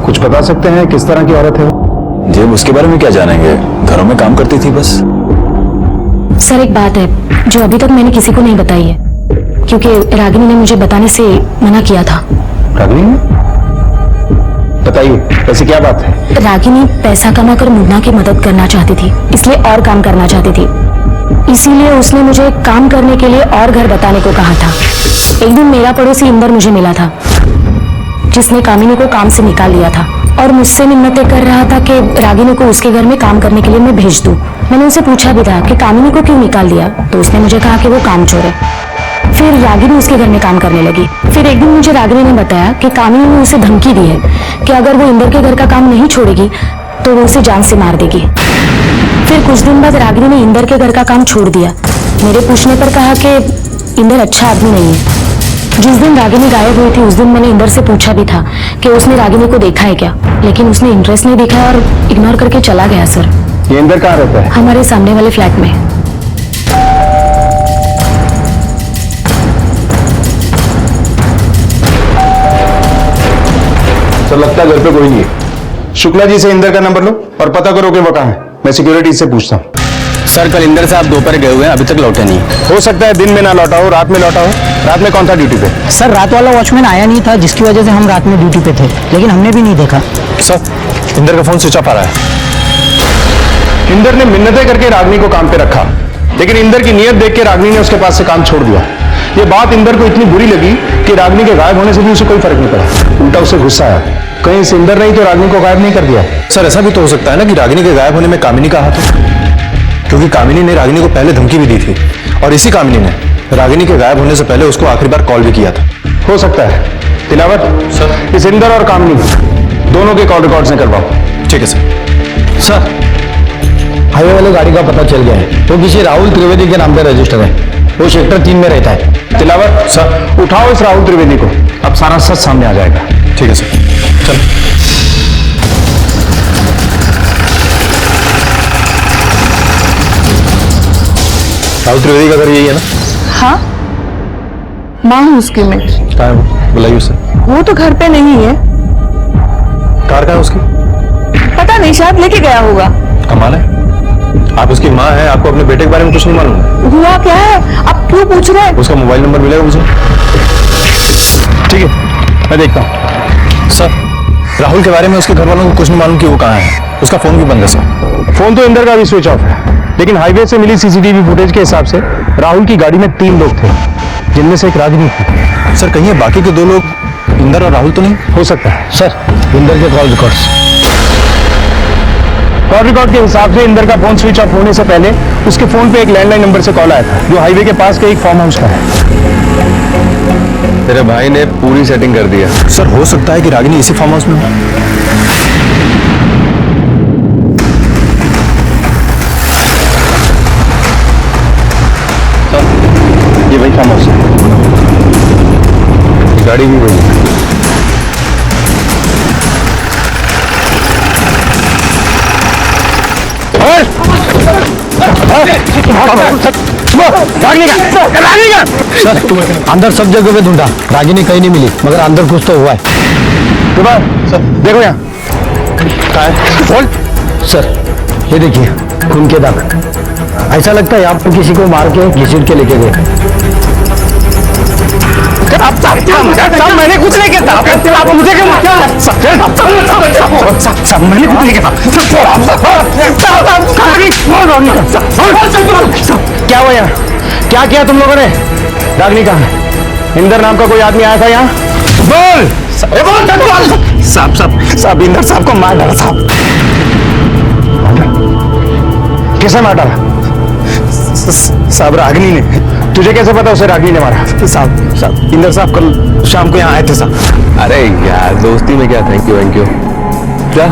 कुछ बता सकते हैं किस तरह की औरत है वो? जी उसके बारे में क्या जानेंगे, घरों में काम करती थी बस। सर एक बात है जो अभी तक मैंने किसी को नहीं बताई है, क्योंकि रागिनी ने मुझे बताने से मना किया था। रागिनी ने? बताइए ऐसी क्या बात है? रागिनी पैसा कमाकर मुन्ना की मदद करना चाहती थी, इसलिए और काम करना चाहती थी। इसीलिए उसने मुझे काम करने के लिए और घर बताने को कहा था। एक दिन मेरा पड़ोसी इंदर मुझे मिला था, जिसने कामिनी को काम से निकाल लिया था और मुझसे मिन्नतें कर रहा था कि रागिनी को उसके घर में काम करने के लिए मैं भेज दूं। मैंने उसे पूछा भी था कि कामिनी को क्यों निकाल दिया, तो उसने मुझे कहा कि वो कामचोर है। फिर रागिनी उसके घर में काम करने लगी। फिर एक दिन मुझे रागिनी ने बताया कि कामिनी ने उसे धमकी दी है कि अगर वो इंदर के घर का काम नहीं छोड़ेगी तो वो उसे जान से मार देगी। फिर कुछ दिन बाद रागिनी ने इंदर के घर का काम छोड़ दिया। मेरे पूछने पर कहा कि इंदर अच्छा आदमी नहीं है। जिस दिन रागिनी गायब हुई थी उस दिन मैंने इंदर से पूछा भी था कि उसने रागिनी को देखा है क्या, लेकिन उसने इंटरेस्ट नहीं दिखाया और इग्नोर करके चला गया। सर ये इंदर कहाँ रहता है? हमारे सामने वाले फ्लैट में। सर लगता है घर पे कोई नहीं है। शुक्ला जी से इंदर का नंबर लो और पता करो कि वो कहाँ है। मैं सिक्योरिटी से पूछता हूँ। सर कल इंदर साहब दोपहर गए हुए हैं, अभी तक लौटे नहीं। हो सकता है दिन में ना लौटा हो, रात में लौटा हो। रात में कौन था ड्यूटी पे? सर रात वाला वॉचमैन आया नहीं था, जिसकी वजह से हम रात में ड्यूटी पे थे, लेकिन हमने भी नहीं देखा। सर इंदर का फोन स्विच ऑफ आ रहा है। इंदर ने मिन्नतें करके रागनी को काम पे रखा, लेकिन इंदर की नीयत देख के रागनी ने उसके पास से काम छोड़ दिया। ये बात इंदर को इतनी बुरी लगी कि रागनी के गायब होने से भी उसे कोई फर्क नहीं पड़ा, उल्टा उसे गुस्सा आया। कहीं इस इंदर ने ही तो रागनी को गायब नहीं कर दिया। सर ऐसा भी तो हो सकता है ना कि रागिनी के गायब होने में कामिनी का हाथ हो, क्योंकि कामिनी ने रागिनी को पहले धमकी भी दी थी और इसी कामिनी ने रागिनी के गायब होने से पहले उसको आखिरी बार कॉल भी किया था। हो सकता है। तिलावत सर इस इंदर और कामिनी दोनों के कॉल रिकॉर्ड्स निकलवाओ। ठीक है सर। सर हाईवे वाले गाड़ी का पता चल गया है, वो किसी राहुल त्रिवेदी के नाम पे रजिस्टर है, वो सेक्टर 3 में रहता है। तिलावत सर उठाओ इस राहुल त्रिवेदी को, अब सारा सच सामने आ जाएगा। ठीक है सर, चलो। राहुल त्रिवेदी का घर यही है ना? हाँ माँ हूँ उसकी मैं। कहाँ है वो? बुलाइए उसे। वो तो घर पे नहीं है। कार कहाँ है उसकी? पता नहीं, शायद लेके गया होगा। कमाल है, आप उसकी माँ हैं, आपको अपने बेटे के बारे में कुछ नहीं मालूम? हुआ क्या है, आप क्यों पूछ रहे हैं? उसका मोबाइल नंबर मिलेगा मुझे? ठीक है मैं देखता हूँ। सर राहुल के बारे में उसके घर वालों को कुछ नहीं मालूम कि वो कहाँ है, उसका फोन भी बंद है सर। फोन तो इंदर का भी स्विच ऑफ है, लेकिन हाईवे से मिली सीसीटीवी फुटेज के हिसाब से राहुल की गाड़ी में 3 लोग थे, जिनमें से एक रागिनी थी। सर कहीं बाकी के 2 लोग इंदर और राहुल तो नहीं? हो सकता है। सर इंदर के कॉल रिकॉर्ड्स। कॉल रिकॉर्ड के हिसाब से इंदर का फोन स्विच ऑफ होने से पहले उसके फोन पे एक लैंडलाइन नंबर से कॉल आया था, जो हाईवे के पास के एक फार्म हाउस का है। तेरे भाई ने पूरी सेटिंग कर दिया। सर हो सकता है कि रागिनी इसी फार्म हाउस में हो। ये वही फार्म हाउस है, गाड़ी भी वही है। सर अंदर सब जगह पे ढूंढा, रागिनी कहीं नहीं मिली, मगर अंदर कुछ तो हुआ है। सर देखो यहाँ सर ये देखिए खून के दाग। ऐसा लगता है यहाँ पर किसी को मार के घसीट के लेके गए। मैंने कुछ नहीं किया था। आप मुझे क्यों मैंने कुछ नहीं किया था। क्या हुआ यार? क्या किया तुम लोगों ने? रागिनी कहाँ है? इंदर नाम का कोई आदमी आया था यहाँ? बोल साहब इंदर साहब को मार डाला साहब। किसने मार डाला? साहब रागिनी ने। तुझे कैसे पता उसे रागिनी ने मारा? साहब इंदर साहब कल शाम को यहाँ आए थे साहब। अरे यार दोस्ती में क्या थैंक यू क्या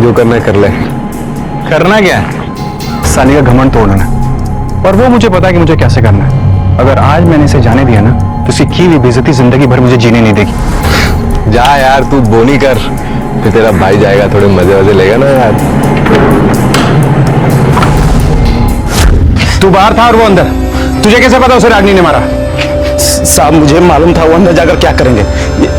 जो करना है कर ले। करना क्या है? साली का घमंड तोड़ना है और वो मुझे पता है कि मुझे कैसे करना है। अगर आज मैंने इसे जाने दिया ना तो उसकी की हुई बेइज्जती जिंदगी भर मुझे जीने नहीं देगी। जा यार तू बोनी कर, फिर तेरा भाई जाएगा, थोड़े मजे वजे लेगा ना यार। तू बाहर था और वो अंदर, तुझे कैसे पता उसे रागिनी ने मारा? साहब मुझे मालूम था वो अंदर जाकर क्या करेंगे।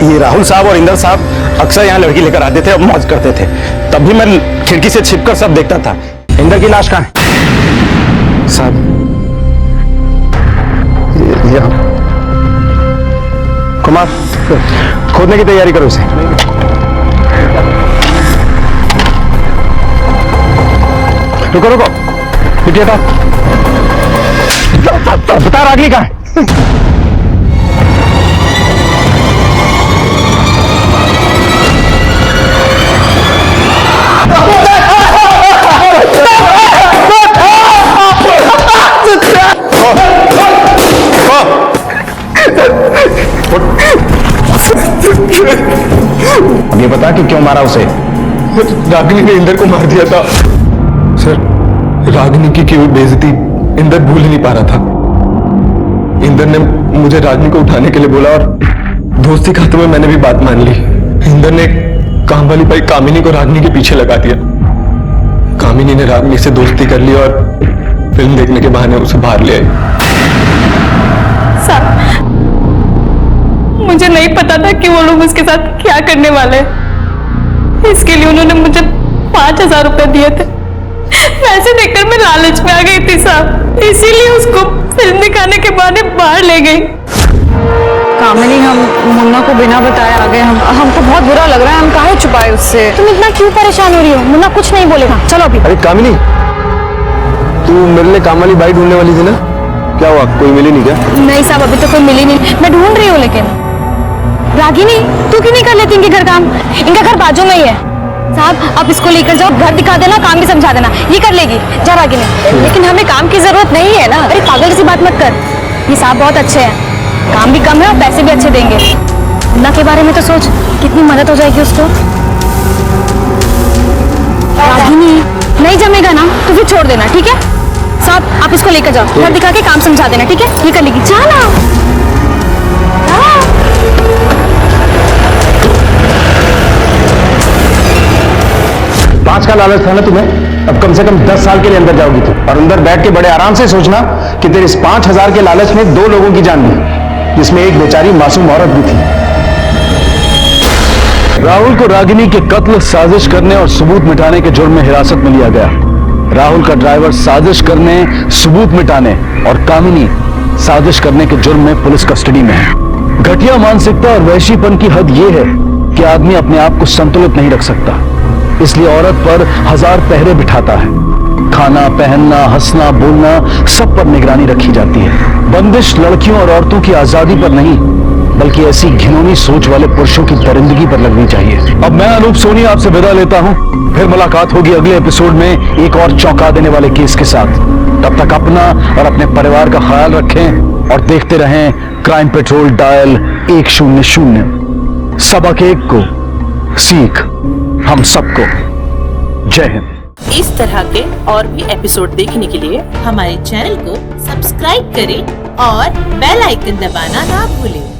ये राहुल साहब और इंदर साहब अक्सर यहाँ लड़की लेकर आते थे और मौज करते थे। तब भी मैं खिड़की से छिपकर सब देखता था। इंदर की लाश कहाँ है? साहब यहाँ। कुमार खोदने की तैयारी करो इसे। रुको रुको, पिटिया था। बता रागिनी कहाँ है? अब ये बता कि क्यों मारा उसे? रागिनी ने इंदर को मार दिया था सर। रागिनी की हुई बेइज्जती इंदर भूल ही नहीं पा रहा था। इंदर ने मुझे रागिनी को उठाने के लिए बोला और दोस्ती खाते में मैंने भी बात मान ली। इंदर ने काम वाली भाई कामिनी को रागिनी के पीछे लगा दिया। कामिनी ने रागिनी से दोस्ती कर ली और फिल्म देखने के बहाने उसे बाहर ले आई। मुझे नहीं पता था कि वो लोग उसके साथ क्या करने वाले हैं। इसके लिए उन्होंने मुझे 5,000 रुपए दिए थे। पैसे देखकर मैं लालच में आ गई थी साहब, इसीलिए उसको फिल्म दिखाने के बहाने बाहर ले गई। कामिनी हम मुन्ना को बिना बताए आ गए। हमको बहुत बुरा लग रहा है, हम काहे छुपाए उससे। तुम इतना क्यों परेशान हो रही हो? मुन्ना कुछ नहीं बोलेगा, चलो अभी। अरे कामिनी, तू मेरे लिए काम वाली बाई ढूंढने वाली थी ना, क्या हुआ? कोई मिली नहीं क्या? नहीं साहब, अभी तो कोई मिली नहीं। मैं ढूंढ रही हूँ। लेकिन रागिनी तू क्यों नहीं कर लेती इनके घर काम? इनका घर बाजू में ही है साहब। आप इसको लेकर जाओ, घर दिखा देना, काम भी समझा देना, ये कर लेगी। जा रागिनी। लेकिन हमें काम की जरूरत नहीं है ना। अरे पागल सी बात मत कर, ये साहब बहुत अच्छे हैं, काम भी कम है और पैसे भी अच्छे देंगे। मुन्ना के बारे में तो सोच, कितनी मदद हो जाएगी उसको। रागिनी नहीं जमेगा ना तो फिर छोड़ देना, ठीक है साहब। आप इसको लेकर जाओ, घर दिखा के काम समझा देना, ठीक है? ये कर लेगी। जाना। 5 का लालच था ना तुम्हें, अब कम से कम 10 साल के लिए अंदर जाओगी तुम। और अंदर बैठ के बड़े आराम से सोचना कि तेरे इस 5,000 के लालच में 2 लोगों की जान ली, जिसमें एक बेचारी मासूम औरत भी थी। राहुल को रागिनी के कत्ल, साजिश करने और सबूत मिटाने के जुर्म में हिरासत में लिया गया। राहुल का ड्राइवर साजिश करने, सबूत मिटाने और कामिनी साजिश करने के जुर्म में पुलिस कस्टडी में है। घटिया मानसिकता और वहशीपन की हद यह है कि आदमी अपने आप को संतुलित नहीं रख सकता, इसलिए औरत पर 1000 पहरे बिठाता है। खाना, पहनना, हंसना, बोलना सब पर निगरानी रखी जाती है। बंदिश लड़कियों और औरतों की आजादी पर नहीं, बल्कि ऐसी घिनौनी सोच वाले पुरुषों की दरिंदगी पर लगनी चाहिए। अब मैं अनूप सोनी आपसे विदा लेता हूं, फिर मुलाकात होगी अगले एपिसोड में एक और चौंका देने वाले केस के साथ। तब तक अपना और अपने परिवार का ख्याल रखें और देखते रहें क्राइम पेट्रोल डायल 100। सबक एक को सीख हम सबको। जय हिंद। इस तरह के और भी एपिसोड देखने के लिए हमारे चैनल को सब्सक्राइब करें और बेल आइकन दबाना ना भूलें।